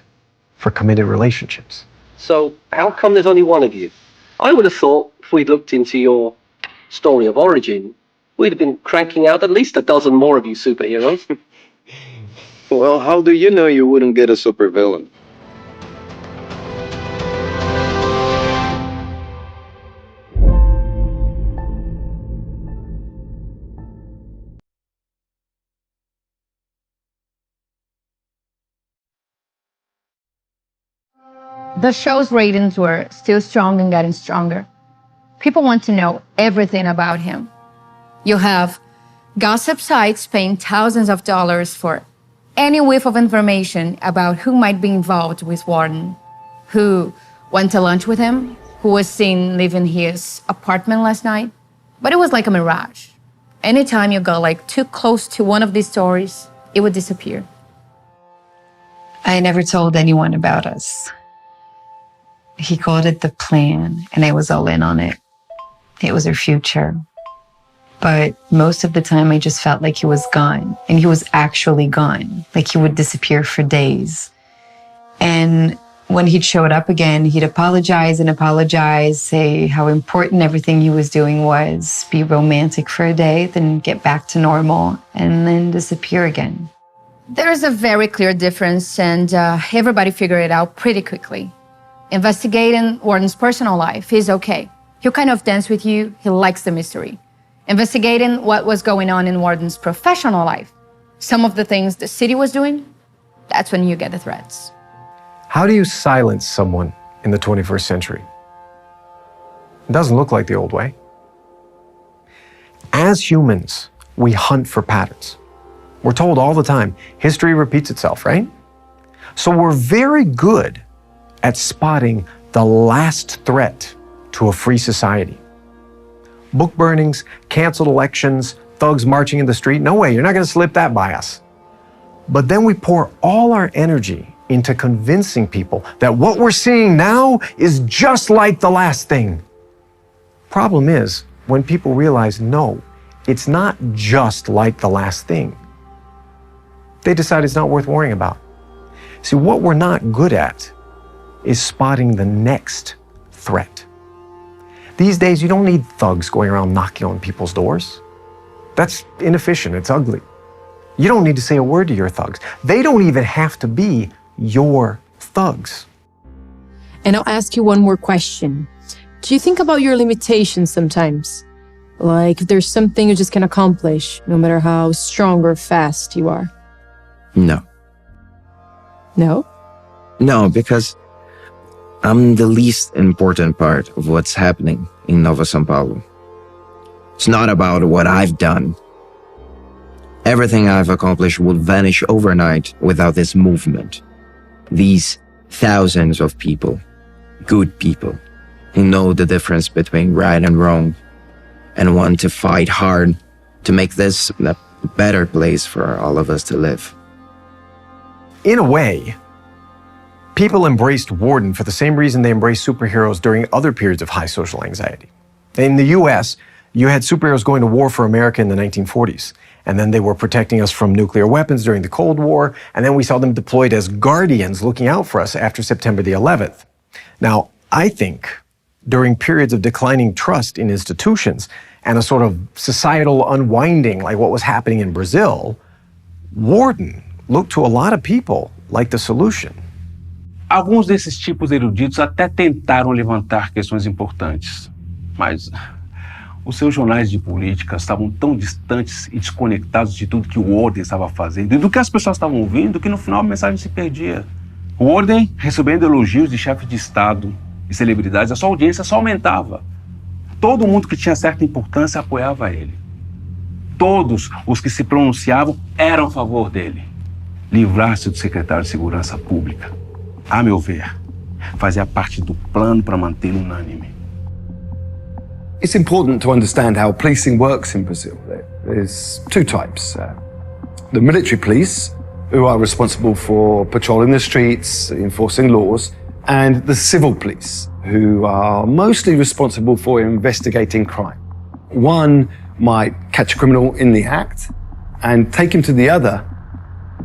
for committed relationships. So how come there's only one of you? I would have thought if we'd looked into your story of origin, we'd have been cranking out at least a dozen more of you superheroes. Well, how do you know you wouldn't get a supervillain? The show's ratings were still strong and getting stronger. People want to know everything about him. You have gossip sites paying thousands of dollars for any whiff of information about who might be involved with Warren, who went to lunch with him, who was seen leaving his apartment last night. But it was like a mirage. Anytime you got like too close to one of these stories, it would disappear. I never told anyone about us. He called it the plan, and I was all in on it. It was our future. But most of the time, I just felt like he was gone, and he was actually gone. Like he would disappear for days. And when he showed up again, he'd apologize and apologize, say how important everything he was doing was, be romantic for a day, then get back to normal, and then disappear again. There's a very clear difference, and everybody figured it out pretty quickly. Investigating Warren's personal life, he's okay. He'll kind of dance with you, he likes the mystery. Investigating what was going on in Warren's professional life, some of the things the city was doing, that's when you get the threats. How do you silence someone in the 21st century? It doesn't look like the old way. As humans, we hunt for patterns. We're told all the time, history repeats itself, right? So we're very good at spotting the last threat to a free society. Book burnings, canceled elections, thugs marching in the street, no way, you're not gonna slip that by us. But then we pour all our energy into convincing people that what we're seeing now is just like the last thing. Problem is, when people realize, no, it's not just like the last thing, they decide it's not worth worrying about. See, what we're not good at is spotting the next threat. These days, you don't need thugs going around knocking on people's doors. That's inefficient, it's ugly. You don't need to say a word to your thugs. They don't even have to be your thugs. And I'll ask you one more question. Do you think about your limitations sometimes? Like if there's something you just can't accomplish, no matter how strong or fast you are? No. No? No, because I'm the least important part of what's happening in Nova São Paulo. It's not about what I've done. Everything I've accomplished would vanish overnight without this movement. These thousands of people, good people, who know the difference between right and wrong and want to fight hard to make this a better place for all of us to live. In a way, people embraced Warden for the same reason they embraced superheroes during other periods of high social anxiety. In the US, you had superheroes going to war for America in the 1940s, and then they were protecting us from nuclear weapons during the Cold War, and then we saw them deployed as guardians looking out for us after September the 11th. Now, I think during periods of declining trust in institutions and a sort of societal unwinding like what was happening in Brazil, Warden looked to a lot of people like the solution. Alguns desses tipos eruditos até tentaram levantar questões importantes, mas os seus jornais de política estavam tão distantes e desconectados de tudo que o Warden estava fazendo e do que as pessoas estavam ouvindo que no final a mensagem se perdia. O Warden, recebendo elogios de chefes de Estado e celebridades, a sua audiência só aumentava. Todo mundo que tinha certa importância apoiava ele. Todos os que se pronunciavam eram a favor dele. Livrar-se do secretário de Segurança Pública, a meu ver, fazia parte do plano para mantê-lo unânime. It's important to understand how policing works in Brazil. There's two types. The military police, who are responsible for patrolling the streets, enforcing laws, and the civil police, who are mostly responsible for investigating crime. One might catch a criminal in the act and take him to the other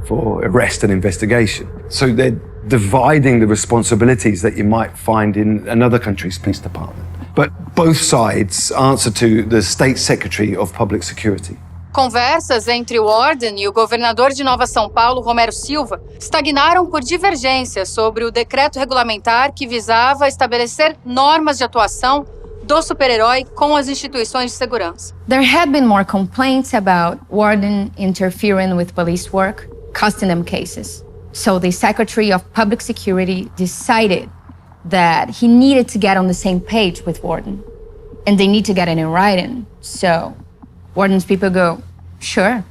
for arrest and investigation. So they're dividing the responsibilities that you might find in another country's police department. But both sides answer to the State Secretary of Public Security. Conversas entre o Warden e o governador de Nova São Paulo, Romero Silva, estagnaram por divergências sobre o decreto regulamentar que visava estabelecer normas de atuação do super-herói com as instituições de segurança. There had been more complaints about Warden interfering with police work, costing them cases. So the Secretary of Public Security decided that he needed to get on the same page with Warden. And they need to get it in writing. So Warden's people go, sure,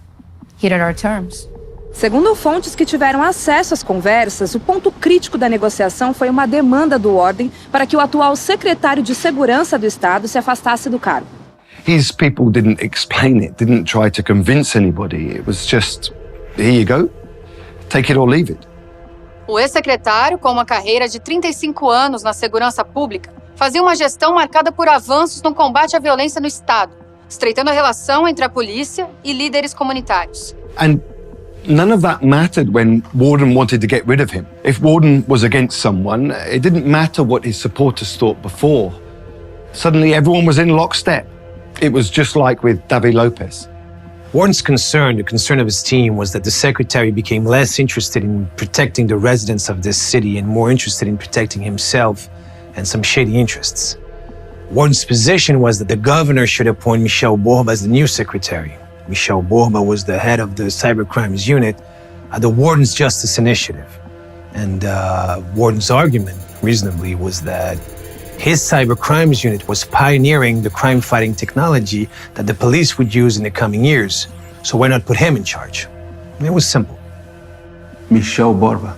here are our terms. Segundo fontes que tiveram acesso às conversas, o ponto crítico da negociação foi uma demanda do Warden para que o atual secretário de Segurança do Estado se afastasse do cargo. His people didn't explain it, didn't try to convince anybody. It was just, here you go, take it or leave it. O ex-secretário, com uma carreira de 35 anos na segurança pública, fazia uma gestão marcada por avanços no combate à violência no Estado, estreitando a relação entre a polícia e líderes comunitários. And none of that mattered when Warden wanted to get rid of him. If Warden was against someone, it didn't matter what his supporters thought before. Suddenly everyone was in lockstep. It was just like with Davi Lopez. Warden's concern, the concern of his team, was that the secretary became less interested in protecting the residents of this city and more interested in protecting himself and some shady interests. Warden's position was that the governor should appoint Michel Borba as the new secretary. Michel Borba was the head of the cybercrimes unit at the Warden's Justice Initiative. And Warden's argument, reasonably, was that his cybercrimes unit was pioneering the crime-fighting technology that the police would use in the coming years. So why not put him in charge? It was simple. Michel Borba.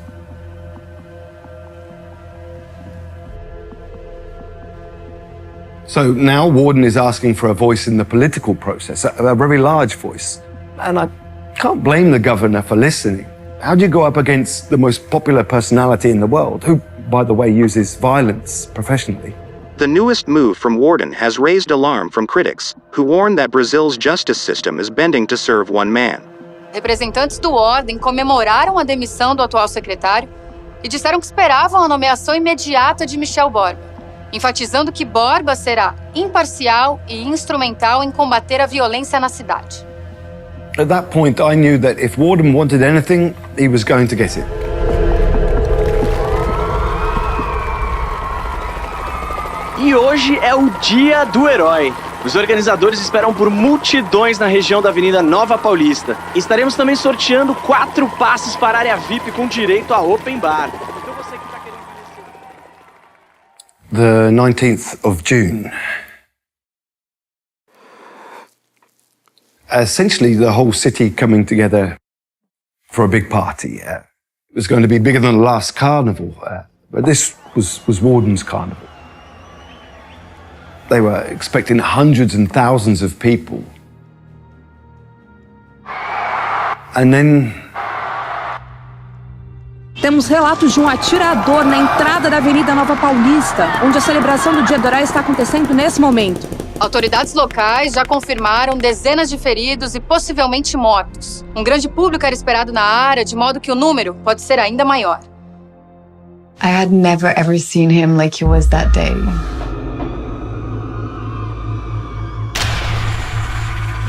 So now Warden is asking for a voice in the political process, a very large voice. And I can't blame the governor for listening. How do you go up against the most popular personality in the world, who, by the way, uses violence professionally? The newest move from Warden has raised alarm from critics, who warn that Brazil's justice system is bending to serve one man. Representantes do Warden comemoraram a demissão do atual secretário e disseram que esperavam a nomeação imediata de Michel Borba, enfatizando que Borba será imparcial e instrumental em combater a violência na cidade. At that point, I knew that if Warden wanted anything, he was going to get it. E hoje é o Dia do Herói. Os organizadores esperam por multidões na região da Avenida Nova Paulista. E estaremos também sorteando 4 passes para a área VIP com direito a open bar. Então você que está querendo conhecer... The 19th of June. Essentially, the whole city coming together for a big party. It was going to be bigger than the last carnival, but this was Warden's carnival. They were expecting hundreds and thousands of people. And then... Temos relatos de um atirador na entrada da Avenida Nova Paulista, onde a celebração do Dia do Herói está acontecendo nesse momento. Autoridades locais já confirmaram dezenas de feridos e possivelmente mortos. Um grande público era esperado na área, de modo que o número pode ser ainda maior. I had never ever seen him like he was that day.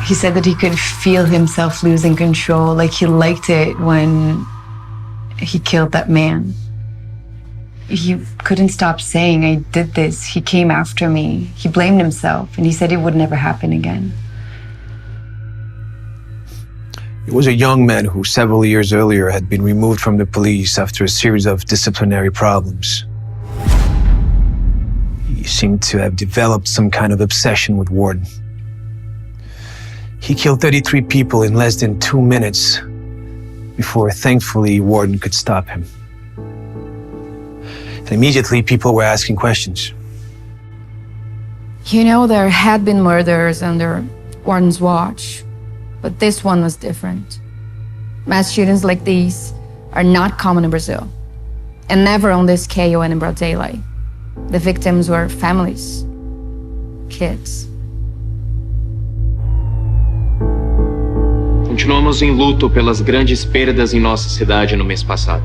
He said that he could feel himself losing control, like he liked it when he killed that man. he couldn't stop saying, I did this, he came after me. He blamed himself, and he said it would never happen again. He was a young man who several years earlier had been removed from the police after a series of disciplinary problems. He seemed to have developed some kind of obsession with Warden. He killed 33 people in less than 2 minutes before, thankfully, Warden could stop him. And immediately, people were asking questions. You know, there had been murders under Warden's watch, but this one was different. Mass shootings like these are not common in Brazil, and never on this scale and in broad daylight. The victims were families, kids. Continuamos em luto pelas grandes perdas em nossa cidade no mês passado.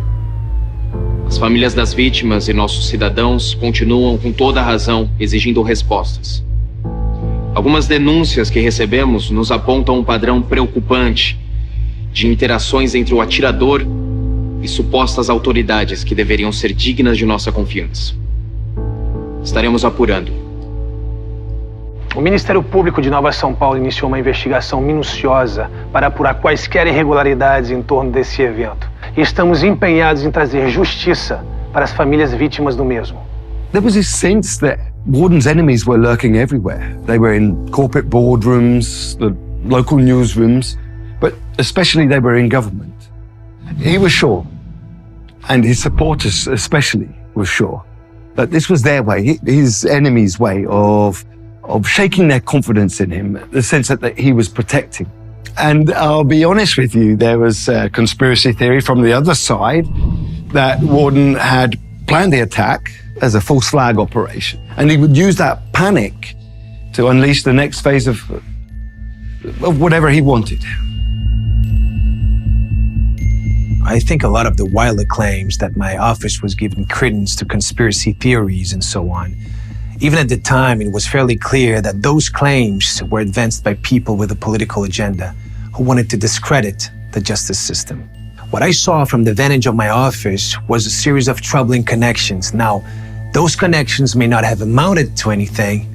As famílias das vítimas e nossos cidadãos continuam com toda a razão exigindo respostas. Algumas denúncias que recebemos nos apontam um padrão preocupante de interações entre o atirador e supostas autoridades que deveriam ser dignas de nossa confiança. Estaremos apurando. O Ministério Público de Nova São Paulo iniciou uma investigação minuciosa para apurar quaisquer irregularidades em torno desse evento. E estamos empenhados em trazer justiça para as famílias vítimas do mesmo. There was this sense that Warden's enemies were lurking everywhere. They were in corporate boardrooms, the local newsrooms, but especially they were in government. He was sure, and his supporters especially were sure, that this was their way, his enemies' way of shaking their confidence in him, the sense that he was protecting. And I'll be honest with you, there was a conspiracy theory from the other side that Warden had planned the attack as a false flag operation. And he would use that panic to unleash the next phase of whatever he wanted. I think a lot of the wilder claims that my office was giving credence to conspiracy theories and so on. Even at the time, it was fairly clear that those claims were advanced by people with a political agenda who wanted to discredit the justice system. What I saw from the vantage of my office was a series of troubling connections. Now, those connections may not have amounted to anything,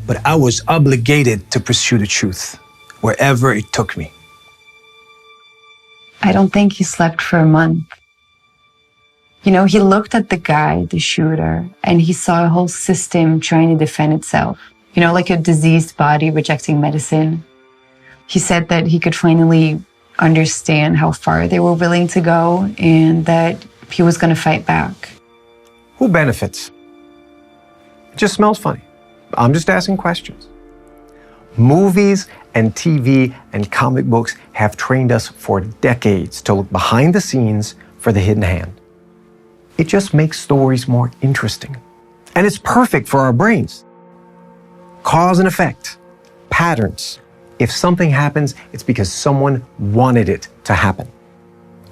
but I was obligated to pursue the truth, wherever it took me. I don't think he slept for a month. You know, he looked at the guy, the shooter, and he saw a whole system trying to defend itself. You know, like a diseased body rejecting medicine. He said that he could finally understand how far they were willing to go and that he was going to fight back. Who benefits? It just smells funny. I'm just asking questions. Movies and TV and comic books have trained us for decades to look behind the scenes for the hidden hand. It just makes stories more interesting. And it's perfect for our brains. Cause and effect, patterns. If something happens, it's because someone wanted it to happen.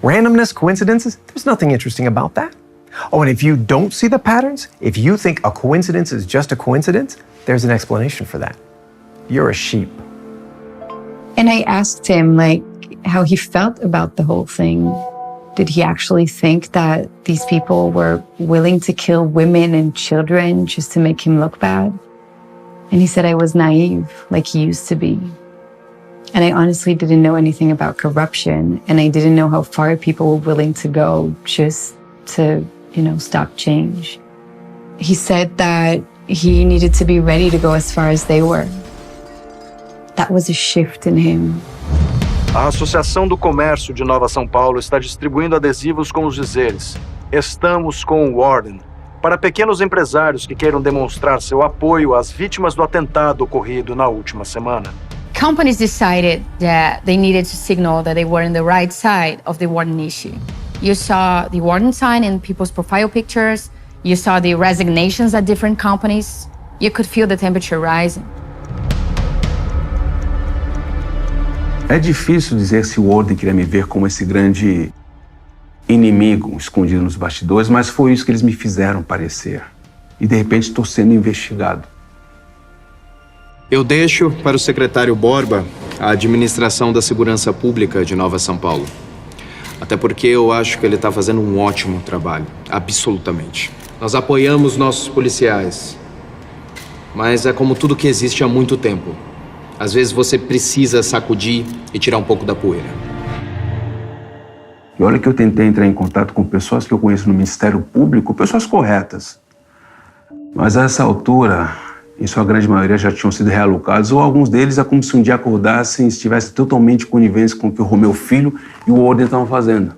Randomness, coincidences, there's nothing interesting about that. Oh, and if you don't see the patterns, if you think a coincidence is just a coincidence, there's an explanation for that. You're a sheep. And I asked him, like, how he felt about the whole thing. Did he actually think that these people were willing to kill women and children just to make him look bad? And he said I was naive, like he used to be. And I honestly didn't know anything about corruption, and I didn't know how far people were willing to go just to, you know, stop change. He said that he needed to be ready to go as far as they were. That was a shift in him. A Associação do Comércio de Nova São Paulo está distribuindo adesivos com os dizeres "Estamos com o Warden" para pequenos empresários que queiram demonstrar seu apoio às vítimas do atentado ocorrido na última semana. Companies decided that they needed to signal that they were in the right side of the Warden issue. You saw the Warden sign in people's profile pictures. You saw the resignations at different companies. You could feel the temperature rising. É difícil dizer se o Warden queria me ver como esse grande inimigo escondido nos bastidores, mas foi isso que eles me fizeram parecer. E de repente estou sendo investigado. Eu deixo para o secretário Borba a administração da segurança pública de Nova São Paulo. Até porque eu acho que ele está fazendo um ótimo trabalho, absolutamente. Nós apoiamos nossos policiais. Mas é como tudo que existe há muito tempo. Às vezes você precisa sacudir e tirar um pouco da poeira. E olha que eu tentei entrar em contato com pessoas que eu conheço no Ministério Público, pessoas corretas. Mas a essa altura, em sua grande maioria, já tinham sido realocados, ou alguns deles é como se um dia acordassem e estivessem totalmente coniventes com o que o Romeu Filho e o Ordem estavam fazendo.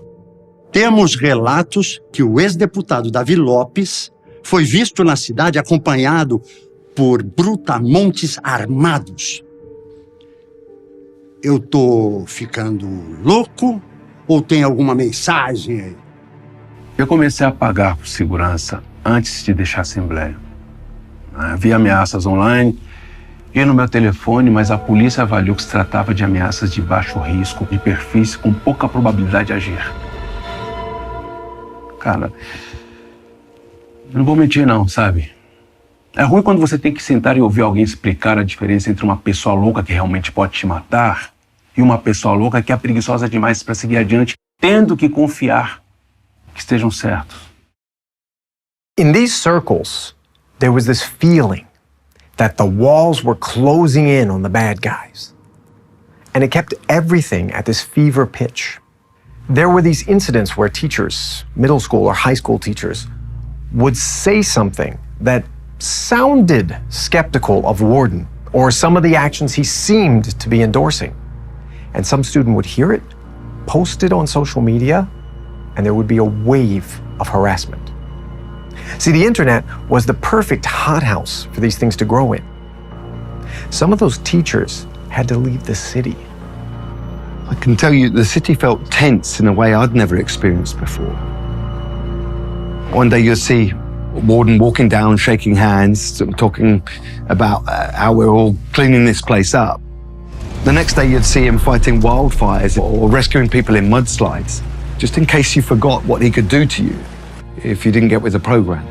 Temos relatos que o ex-deputado Davi Lopes foi visto na cidade acompanhado por brutamontes armados. Eu tô ficando louco ou tem alguma mensagem aí? Eu comecei a pagar por segurança antes de deixar a Assembleia. Havia ameaças online e no meu telefone, mas a polícia avaliou que se tratava de ameaças de baixo risco, de perfis com pouca probabilidade de agir. Cara, eu não vou mentir não, sabe? É ruim quando você tem que sentar e ouvir alguém explicar a diferença entre uma pessoa louca que realmente pode te matar e uma pessoa louca que é preguiçosa demais para seguir adiante, tendo que confiar que estejam certos. In these circles, there was this feeling that the walls were closing in on the bad guys. And it kept everything at this fever pitch. There were these incidents where teachers, middle school or high school teachers, would say something that sounded skeptical of Warden or some of the actions he seemed to be endorsing. And some student would hear it, post it on social media, and there would be a wave of harassment. See, the internet was the perfect hothouse for these things to grow in. Some of those teachers had to leave the city. I can tell you the city felt tense in a way I'd never experienced before. One day you'll see Warden walking down, shaking hands, talking about how we're all cleaning this place up. The next day you'd see him fighting wildfires or rescuing people in mudslides, just in case you forgot what he could do to you if you didn't get with the program.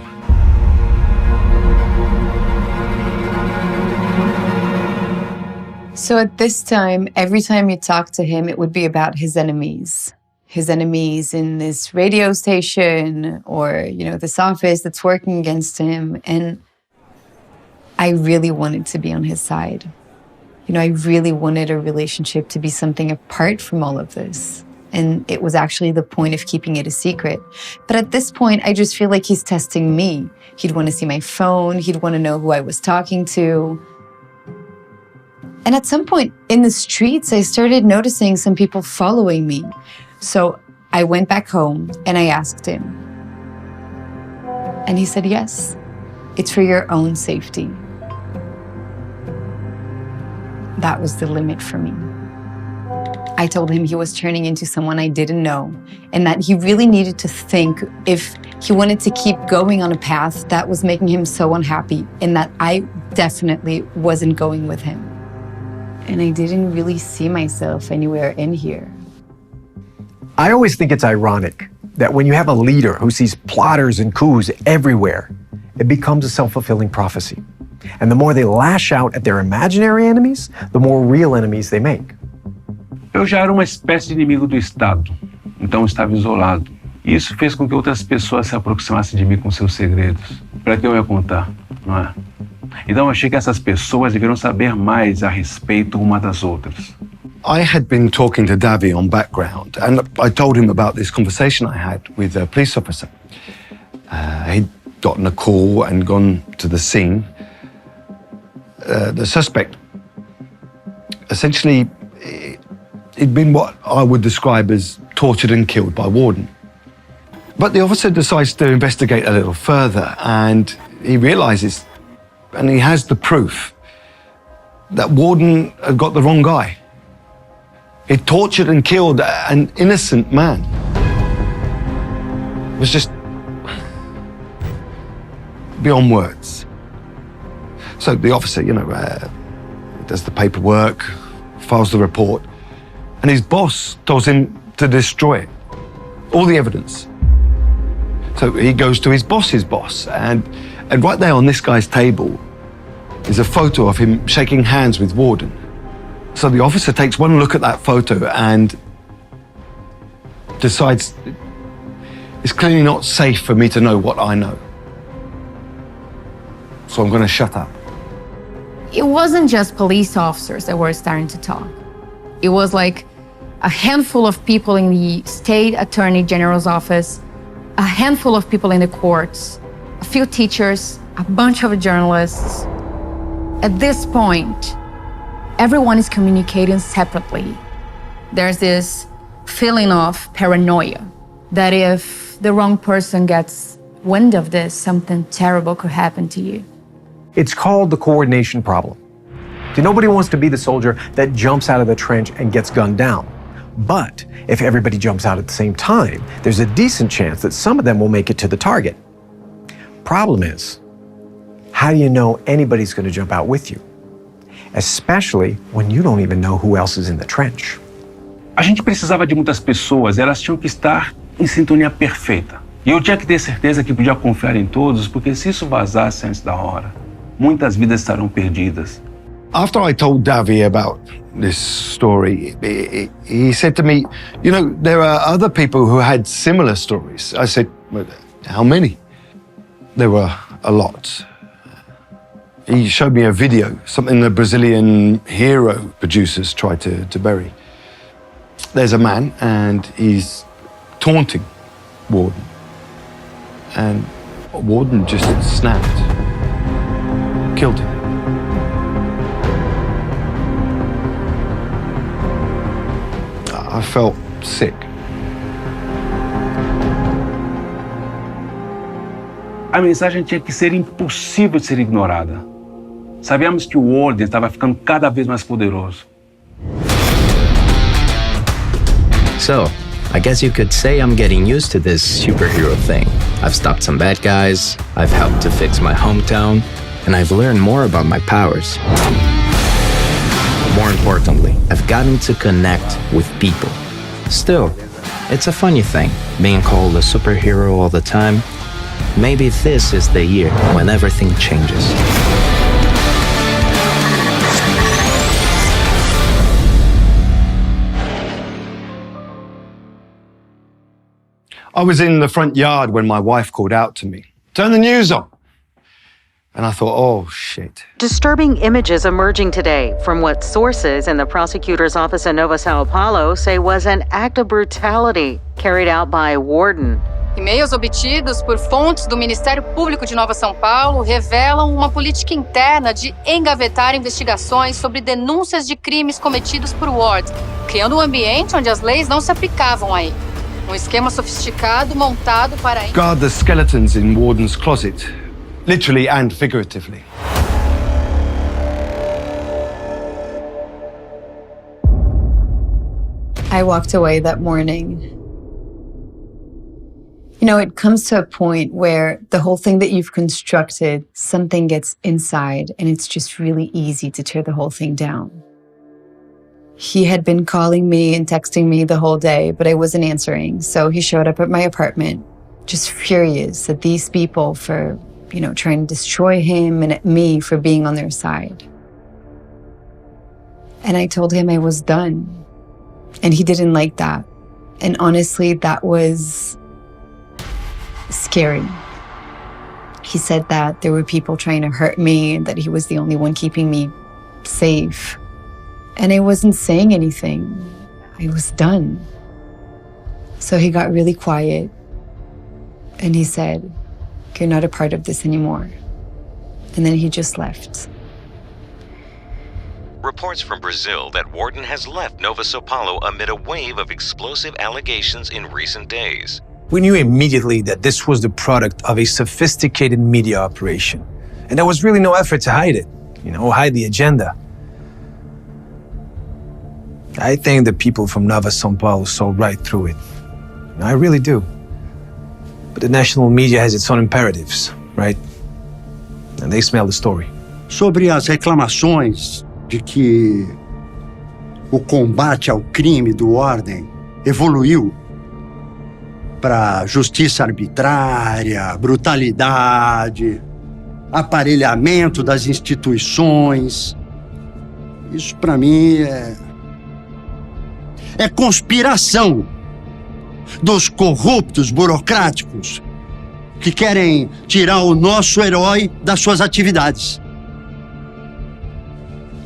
So at this time, every time you talk to him, it would be about his enemies. His enemies in this radio station or, this office that's working against him. And I really wanted to be on his side. I really wanted a relationship to be something apart from all of this. And it was actually the point of keeping it a secret. But at this point, I just feel like he's testing me. He'd want to see my phone. He'd want to know who I was talking to. And at some point in the streets, I started noticing some people following me. So I went back home and I asked him. And he said, yes, it's for your own safety. That was the limit for me. I told him he was turning into someone I didn't know and that he really needed to think if he wanted to keep going on a path that was making him so unhappy and that I definitely wasn't going with him. And I didn't really see myself anywhere in here. I always think it's ironic that when you have a leader who sees plotters and coups everywhere, it becomes a self-fulfilling prophecy. And the more they lash out at their imaginary enemies, the more real enemies they make. Eu já era uma espécie de inimigo do Estado, então estava isolado. Isso fez com que outras pessoas se aproximassem de mim com seus segredos. Para que eu ia contar, não é? Então eu achei que essas pessoas deveriam saber mais a respeito uma das outras. I had been talking to Davi on background, and I told him about this conversation I had with a police officer. He'd gotten a call and gone to the scene. The suspect, essentially, he'd been what I would describe as tortured and killed by Warden. But the officer decides to investigate a little further, and he realizes, and he has the proof, that Warden had got the wrong guy. He tortured and killed an innocent man. It was just beyond words. So the officer, does the paperwork, files the report, and his boss tells him to destroy it, all the evidence. So he goes to his boss's boss, and right there on this guy's table is a photo of him shaking hands with Warden. So the officer takes one look at that photo and decides it's clearly not safe for me to know what I know. so I'm going to shut up. It wasn't just police officers that were starting to talk. It was like a handful of people in the state attorney general's office, a handful of people in the courts, a few teachers, a bunch of journalists. At this point, everyone is communicating separately. There's this feeling of paranoia that if the wrong person gets wind of this, something terrible could happen to you. It's called the coordination problem. See, nobody wants to be the soldier that jumps out of the trench and gets gunned down. But if everybody jumps out at the same time, there's a decent chance that some of them will make it to the target. Problem is, how do you know anybody's going to jump out with you? Especially when you don't even know who else is in the trench. A gente precisava de muitas pessoas, elas tinham que estar em sintonia perfeita. E eu tinha que ter certeza que podia confiar em todos, porque se isso vazasse antes da hora, muitas vidas estarão perdidas. After I told Davi about this story, he said to me, you know, there are other people who had similar stories. I said, well, how many? There were a lot. He showed me a video, something the Brazilian hero producers tried to bury. There's a man and he's taunting Warden. And Warden just snapped, killed him. I felt sick. A mensagem tinha que ser impossível de ser ignorada. Sabíamos que o Warden estava ficando cada vez mais poderoso. So, I guess you could say I'm getting used to this superhero thing. I've stopped some bad guys, I've helped to fix my hometown, and I've learned more about my powers. More importantly, I've gotten to connect with people. Still, it's a funny thing, being called a superhero all the time. Maybe this is the year when everything changes. I was in the front yard when my wife called out to me, "Turn the news on." And I thought, oh, shit. Disturbing images emerging today from what sources in the prosecutor's office in Nova Sao Paulo say was an act of brutality carried out by Warden. E-mails obtidos por fontes do Ministério Público de Nova São Paulo revelam uma política interna de engavetar investigações sobre denúncias de crimes cometidos por Warden, criando um ambiente onde as leis não se aplicavam a ele. Um esquema sofisticado montado para guard the skeletons in Warden's closet, literally and figuratively. I walked away that morning. You know, it comes to a point where the whole thing that you've constructed, something gets inside, and it's just really easy to tear the whole thing down. He had been calling me and texting me the whole day, but I wasn't answering. So he showed up at my apartment, just furious at these people for, you know, trying to destroy him and at me for being on their side. And I told him I was done. And he didn't like that. And honestly, that was scary. He said that there were people trying to hurt me and that he was the only one keeping me safe. And I wasn't saying anything. I was done. So he got really quiet and he said, "You're not a part of this anymore." And then he just left. Reports from Brazil that Warden has left Nova Sao Paulo amid a wave of explosive allegations in recent days. We knew immediately that this was the product of a sophisticated media operation. And there was really no effort to hide it, hide the agenda. I think the people from Nova São Paulo saw right through it. I really do. But the national media has its own imperatives, right? And they smell the story. Sobre as reclamações de que o combate ao crime do Ordem evoluiu para justiça arbitrária, brutalidade, aparelhamento das instituições. Isso, para mim, é conspiração dos corruptos burocráticos que querem tirar o nosso herói das suas atividades.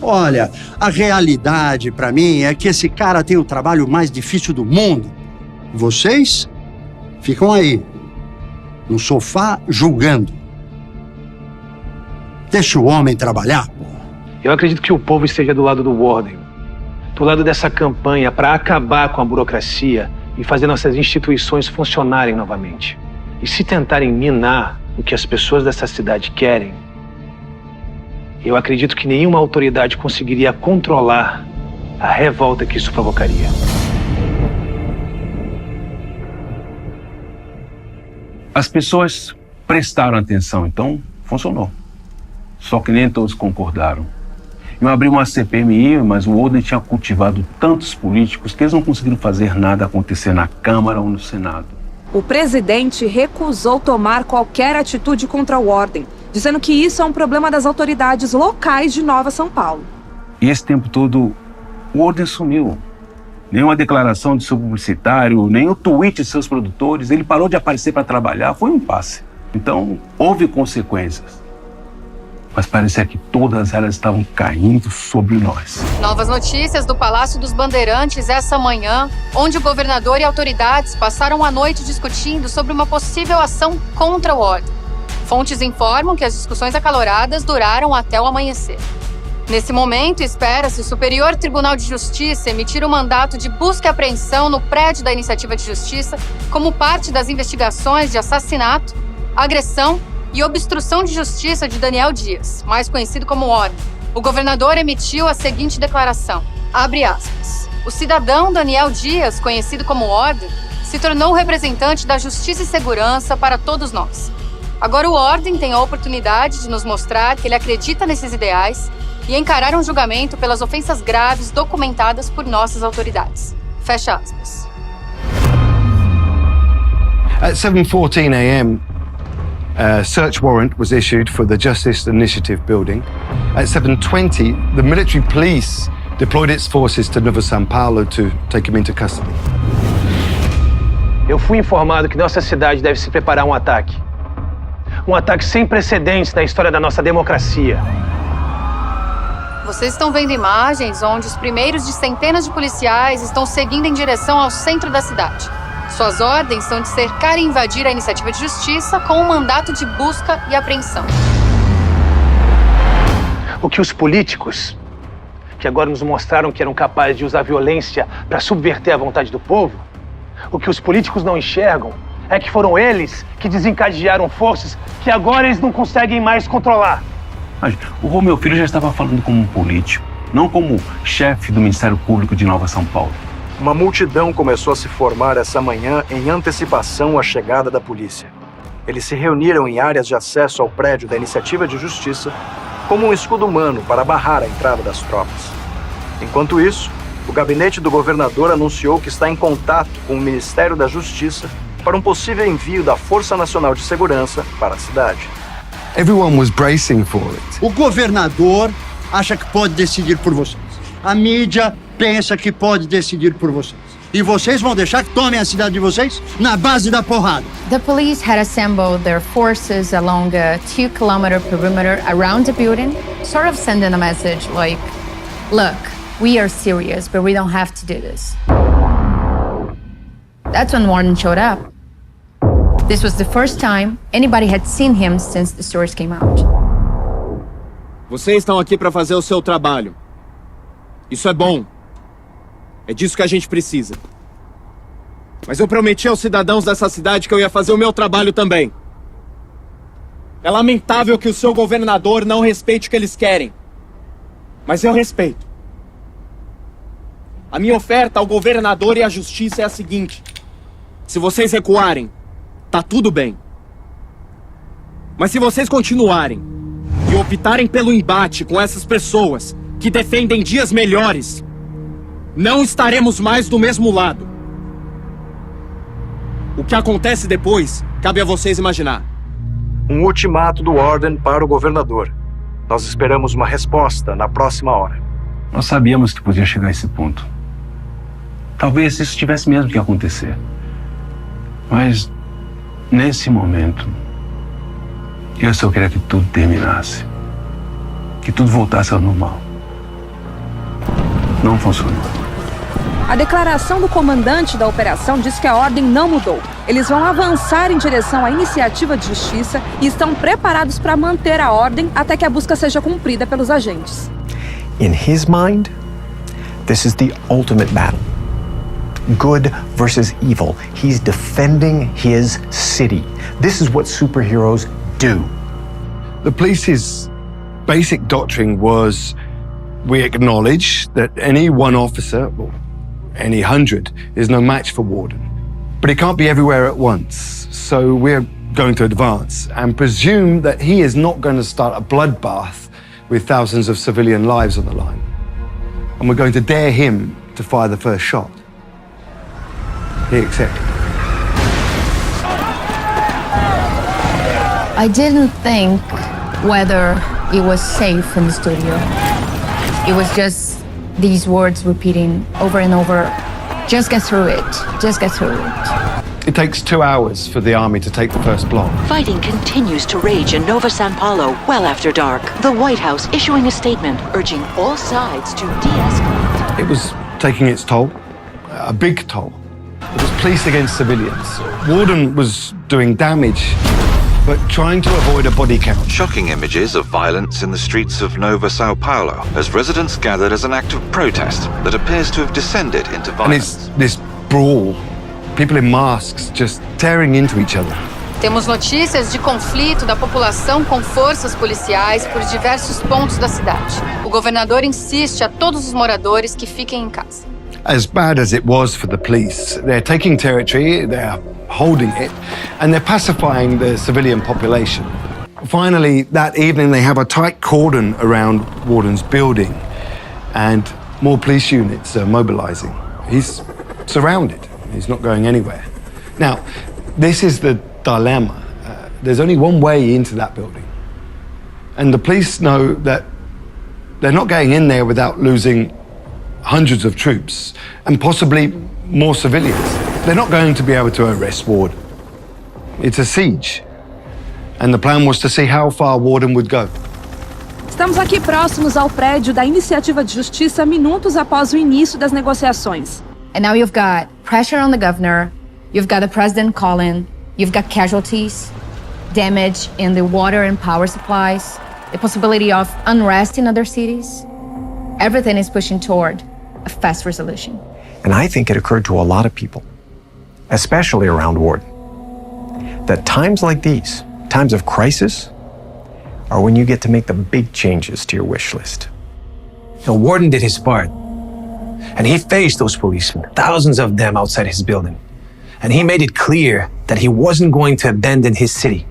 Olha, a realidade para mim é que esse cara tem o trabalho mais difícil do mundo. Vocês ficam aí, no sofá, julgando. Deixa o homem trabalhar. Eu acredito que o povo esteja do lado do Warden, do lado dessa campanha para acabar com a burocracia e fazer nossas instituições funcionarem novamente. E se tentarem minar o que as pessoas dessa cidade querem, eu acredito que nenhuma autoridade conseguiria controlar a revolta que isso provocaria. As pessoas prestaram atenção, então funcionou. Só que nem todos concordaram. Eu abri uma CPMI, mas o Warden tinha cultivado tantos políticos que eles não conseguiram fazer nada acontecer na Câmara ou no Senado. O presidente recusou tomar qualquer atitude contra o Warden, dizendo que isso é um problema das autoridades locais de Nova São Paulo. E esse tempo todo, o Warden sumiu. Nenhuma declaração de seu publicitário, nem o tweet de seus produtores. Ele parou de aparecer para trabalhar, foi um impasse. Então, houve consequências. Mas parecia que todas elas estavam caindo sobre nós. Novas notícias do Palácio dos Bandeirantes essa manhã, onde o governador e autoridades passaram a noite discutindo sobre uma possível ação contra o Warden. Fontes informam que as discussões acaloradas duraram até o amanhecer. Nesse momento, espera-se o Superior Tribunal de Justiça emitir um mandato de busca e apreensão no prédio da Iniciativa de Justiça como parte das investigações de assassinato, agressão e obstrução de justiça de Daniel Dias, mais conhecido como Warden. O governador emitiu a seguinte declaração, abre aspas, o cidadão Daniel Dias, conhecido como Warden, se tornou o representante da justiça e segurança para todos nós. Agora o Warden tem a oportunidade de nos mostrar que ele acredita nesses ideais e encarar um julgamento pelas ofensas graves documentadas por nossas autoridades. Fecha aspas. At 7:14 a.m., a search warrant was issued for the Justice Initiative building. At 7:20, the military police deployed its forces to Nova São Paulo to take him into custody. Eu fui informado que nossa cidade deve se preparar a um ataque. Um ataque sem precedentes na história da nossa democracia. Vocês estão vendo imagens onde os primeiros de centenas de policiais estão seguindo em direção ao centro da cidade. Suas ordens são de cercar e invadir a Iniciativa de Justiça com um mandato de busca e apreensão. O que os políticos, que agora nos mostraram que eram capazes de usar violência para subverter a vontade do povo, o que os políticos não enxergam é que foram eles que desencadearam forças que agora eles não conseguem mais controlar. O meu filho já estava falando como um político, não como chefe do Ministério Público de Nova São Paulo. Uma multidão começou a se formar essa manhã em antecipação à chegada da polícia. Eles se reuniram em áreas de acesso ao prédio da Iniciativa de Justiça como um escudo humano para barrar a entrada das tropas. Enquanto isso, o gabinete do governador anunciou que está em contato com o Ministério da Justiça para um possível envio da Força Nacional de Segurança para a cidade. Everyone was bracing for it. O governador acha que pode decidir por vocês. A mídia pensa que pode decidir por vocês. E vocês vão deixar que tomem a cidade de vocês na base da porrada. The police had assembled their forces along a 2-kilometer perimeter around the building, sort of sending a message like, look, we are serious, but we don't have to do this. That's when Warden showed up. This was the first time anybody had seen him since the stories came out. Vocês estão aqui para fazer o seu trabalho. Isso é bom. É disso que a gente precisa. Mas eu prometi aos cidadãos dessa cidade que eu ia fazer o meu trabalho também. É lamentável que o seu governador não respeite o que eles querem. Mas eu respeito. A minha oferta ao governador e à justiça é a seguinte. Se vocês recuarem, tá tudo bem. Mas se vocês continuarem e optarem pelo embate com essas pessoas que defendem dias melhores, não estaremos mais do mesmo lado. O que acontece depois, cabe a vocês imaginar. Um ultimato do Warden para o governador. Nós esperamos uma resposta na próxima hora. Nós sabíamos que podia chegar a esse ponto. Talvez isso tivesse mesmo que acontecer. Mas Nesse momento, eu só queria que tudo terminasse. Que tudo voltasse ao normal. Não funcionou. A declaração do comandante da operação diz que a ordem não mudou. Eles vão avançar em direção à iniciativa de justiça e estão preparados para manter a ordem até que a busca seja cumprida pelos agentes. In his mind, this is the ultimate battle. Good versus evil. He's defending his city. This is what superheroes do. The police's basic doctrine was, we acknowledge that any one officer, or any 100, is no match for Warden. But he can't be everywhere at once. So we're going to advance and presume that he is not going to start a bloodbath with thousands of civilian lives on the line. And we're going to dare him to fire the first shot. He accepted. I didn't think whether it was safe in the studio. It was just these words repeating over and over, just get through it, just get through it. It takes 2 hours for the army to take the first block. Fighting continues to rage in Nova São Paulo well after dark. The White House issuing a statement urging all sides to de-escalate. It was taking its toll, a big toll. It was police against civilians. Warden was doing damage, but trying to avoid a body count. Shocking images of violence in the streets of Nova São Paulo as residents gathered as an act of protest that appears to have descended into violence. And it's this brawl, people in masks just tearing into each other. Temos notícias de conflito da população com forças policiais por diversos pontos da cidade. O governador insiste a todos os moradores que fiquem em casa. As bad as it was for the police, they're taking territory, they're holding it, and they're pacifying the civilian population. Finally, that evening, they have a tight cordon around Warden's building, and more police units are mobilizing. He's surrounded. He's not going anywhere. Now, this is the dilemma. There's only one way into that building. And the police know that they're not going in there without losing hundreds of troops and possibly more civilians. They're not going to be able to arrest Warden. It's a siege. And the plan was to see how far Warden would go. Estamos aqui próximos ao prédio da Iniciativa de Justiça minutos após o início das negociações. And now you've got pressure on the governor, you've got the president calling, you've got casualties, damage in the water and power supplies, the possibility of unrest in other cities. Everything is pushing toward a fast resolution. And I think it occurred to a lot of people, especially around Warden, that times like these, times of crisis, are when you get to make the big changes to your wish list. Now, Warden did his part, and he faced those policemen, thousands of them outside his building. And he made it clear that he wasn't going to abandon his city.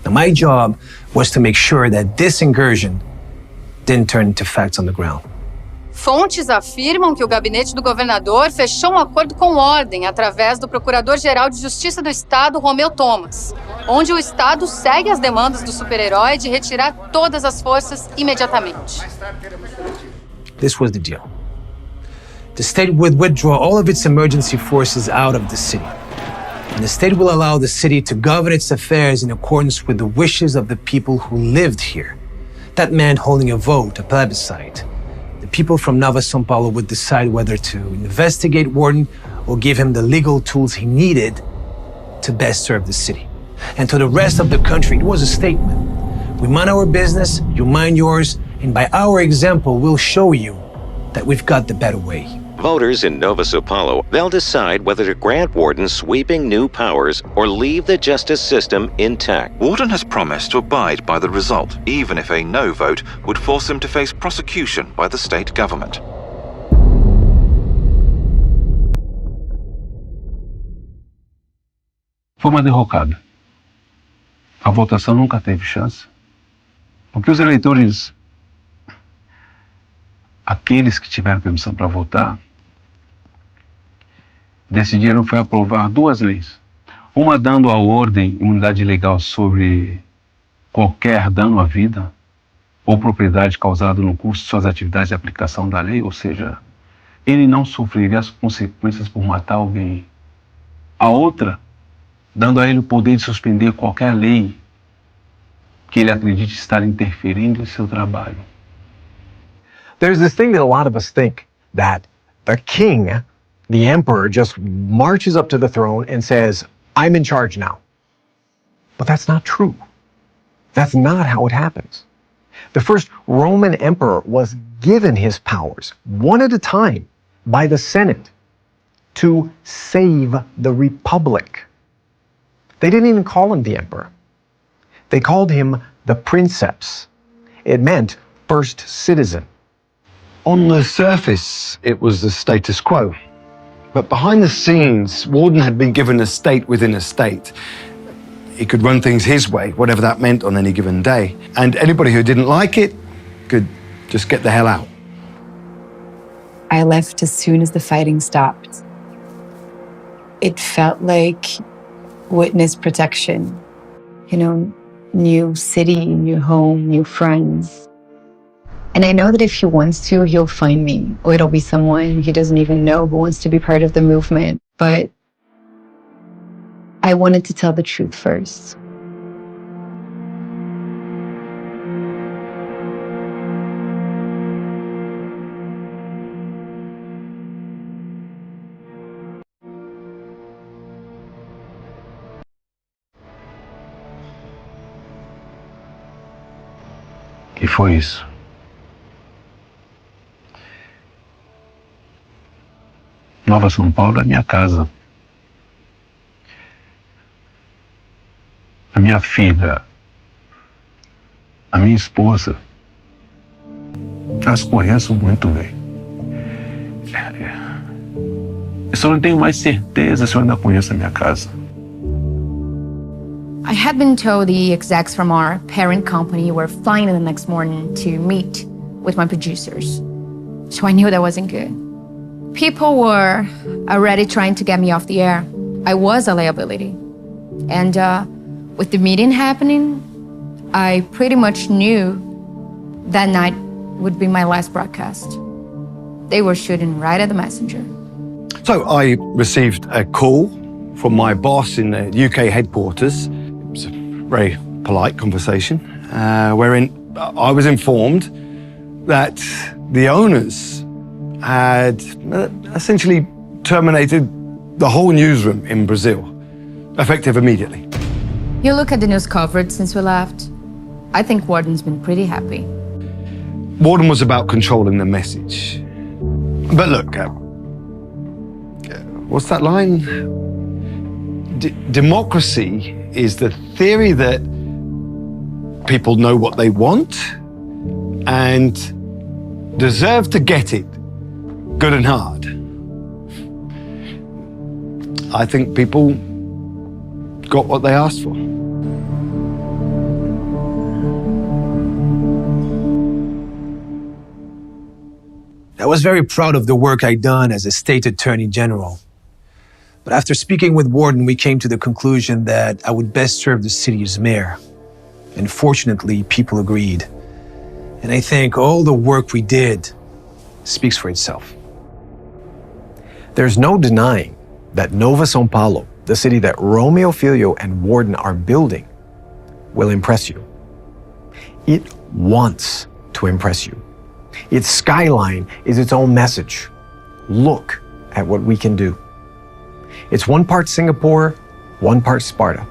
Now, my job was to make sure that this incursion didn't turn into facts on the ground. Fontes afirmam que o gabinete do governador fechou um acordo com ordem através do Procurador-Geral de Justiça do Estado, Romeu Thomas, onde o Estado segue as demandas do super-herói de retirar todas as forças imediatamente. This was the deal. The state would withdraw all of its emergency forces out of the city. And the state will allow the city to govern its affairs in accordance with the wishes of the people who lived here. That meant holding a vote, a plebiscite. The people from Nova São Paulo would decide whether to investigate Warden or give him the legal tools he needed to best serve the city. And to the rest of the country, it was a statement. We mind our business, you mind yours, and by our example, we'll show you that we've got the better way. Voters in Nova São Paulo, they'll decide whether to grant Warden sweeping new powers or leave the justice system intact. Warden has promised to abide by the result, even if a no vote would force him to face prosecution by the state government. Foi uma derrocada. A votação nunca teve chance, porque os eleitores, aqueles que tiveram permissão para votar, decidiram foi aprovar duas leis. Uma dando à ordem imunidade legal sobre qualquer dano à vida ou propriedade causada no curso de suas atividades de aplicação da lei, ou seja, ele não sofreria as consequências por matar alguém. A outra dando a ele o poder de suspender qualquer lei que ele acredite estar interferindo em seu trabalho. There's this thing that a lot of us think, that the king, the emperor, just marches up to the throne and says, I'm in charge now. But that's not true. That's not how it happens. The first Roman emperor was given his powers, one at a time, by the Senate to save the republic. They didn't even call him the emperor. They called him the princeps. It meant first citizen. On the surface, it was the status quo. But behind the scenes, Warden had been given a state within a state. He could run things his way, whatever that meant on any given day. And anybody who didn't like it could just get the hell out. I left as soon as the fighting stopped. It felt like witness protection. You know, new city, new home, new friends. And I know that if he wants to, he'll find me. Or it'll be someone he doesn't even know who wants to be part of the movement. But I wanted to tell the truth first. Que foi isso? Nova São Paulo é minha casa. A minha filha, a minha esposa, as conheço muito bem. Eu só não tenho mais certeza se eu ainda conheço a minha casa. I had been told the execs from our parent company were flying in the next morning to meet with my producers. So I knew that wasn't good. People were already trying to get me off the air. I was a liability. And with the meeting happening, I pretty much knew that night would be my last broadcast. They were shooting right at the messenger. So I received a call from my boss in the UK headquarters. It was a very polite conversation, wherein I was informed that the owners had essentially terminated the whole newsroom in Brazil, effective immediately. You look at the news coverage since we left. I think Warden's been pretty happy. Warden was about controlling the message. But look, what's that line? Democracy is the theory that people know what they want and deserve to get it, good and hard. I think people got what they asked for. I was very proud of the work I'd done as a state attorney general. But after speaking with Warden, we came to the conclusion that I would best serve the city as mayor. And fortunately, people agreed. And I think all the work we did speaks for itself. There's no denying that Nova São Paulo, the city that Romeo Filho and Warden are building, will impress you. It wants to impress you. Its skyline is its own message. Look at what we can do. It's one part Singapore, one part Sparta,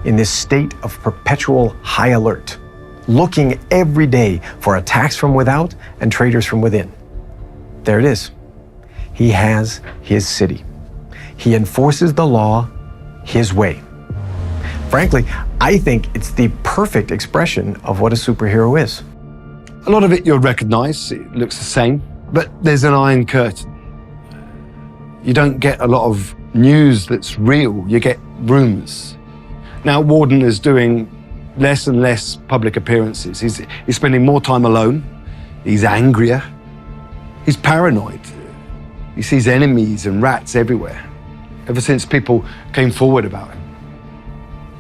in this state of perpetual high alert, looking every day for attacks from without and traitors from within. There it is. He has his city. He enforces the law his way. Frankly, I think it's the perfect expression of what a superhero is. A lot of it you'll recognize, it looks the same, but there's an iron curtain. You don't get a lot of news that's real, you get rumors. Now Warden is doing less and less public appearances. He's spending more time alone. He's angrier. He's paranoid. He sees enemies and rats everywhere, ever since people came forward about him.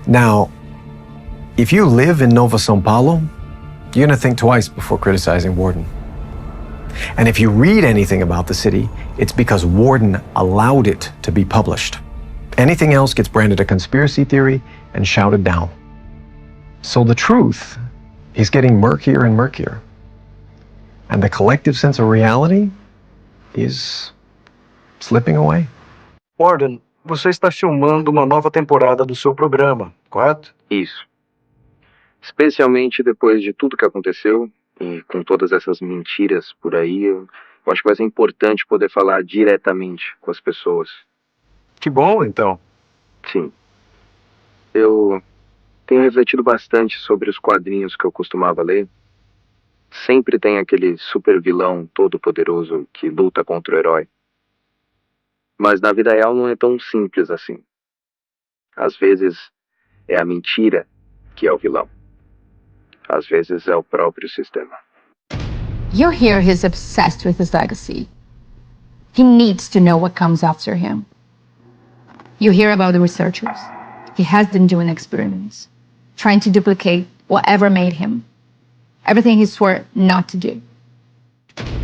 Now, if you live in Nova São Paulo, you're gonna think twice before criticizing Warden. And if you read anything about the city, it's because Warden allowed it to be published. Anything else gets branded a conspiracy theory and shouted down. So the truth is getting murkier and murkier. And the collective sense of reality is slipping away. Warden, você está filmando uma nova temporada do seu programa, correto? Isso. Especialmente depois de tudo que aconteceu e com todas essas mentiras por aí, eu acho que vai ser importante poder falar diretamente com as pessoas. Que bom, então. Sim. Eu tenho refletido bastante sobre os quadrinhos que eu costumava ler. Sempre tem aquele super vilão todo poderoso que luta contra o herói. Mas na vida real não é tão simples assim. Às vezes é a mentira que é o vilão. Às vezes é o próprio sistema. You hear he's obsessed with his legacy. He needs to know what comes after him. You hear about the researchers. He has been doing experiments, trying to duplicate whatever made him. Everything he swore not to do.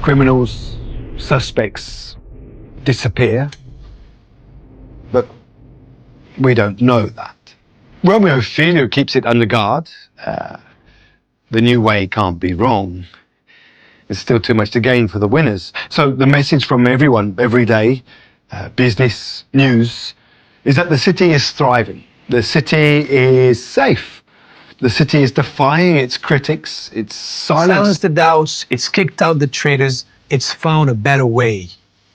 Criminals, suspects disappear, but we don't know that. Romeo Filho keeps it under guard. The new way can't be wrong. There's still too much to gain for the winners. So the message from everyone, every day, business, news, is that the city is thriving. The city is safe. The city is defying its critics. It's Silenced the doubts. It's kicked out the traitors. It's found a better way.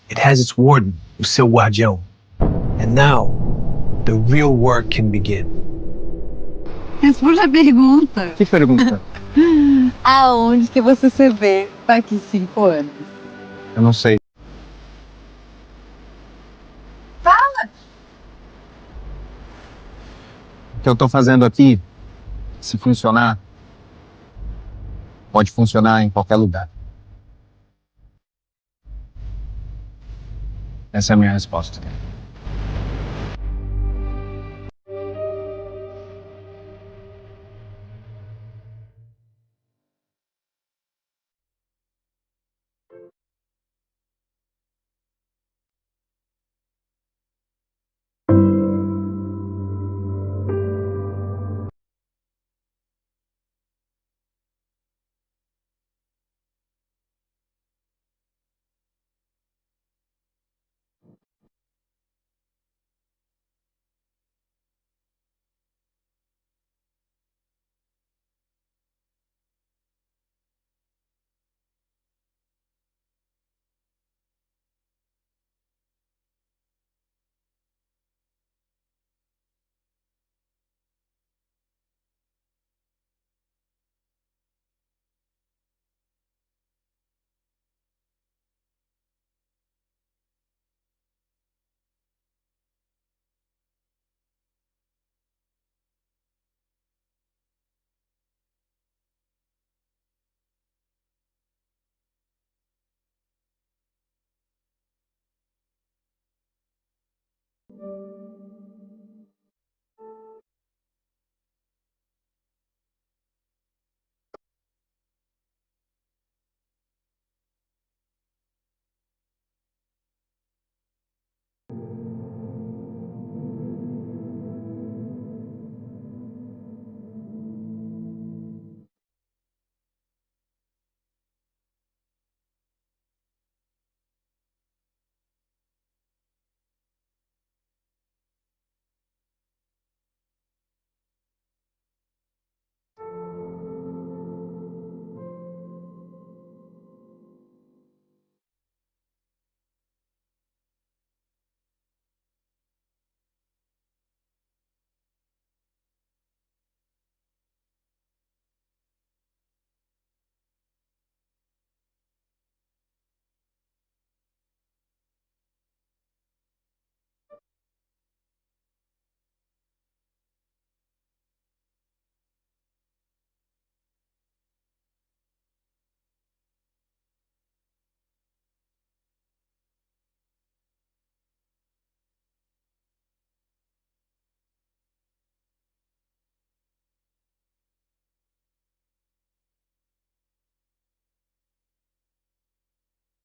It has its warden, o seu guardião. And now, the real work can begin. Responde a pergunta. Que pergunta? Aonde que você se vê daqui 5 anos? Eu não sei. Fala! O que eu tô fazendo aqui, se funcionar, pode funcionar em qualquer lugar. Essa é a minha resposta.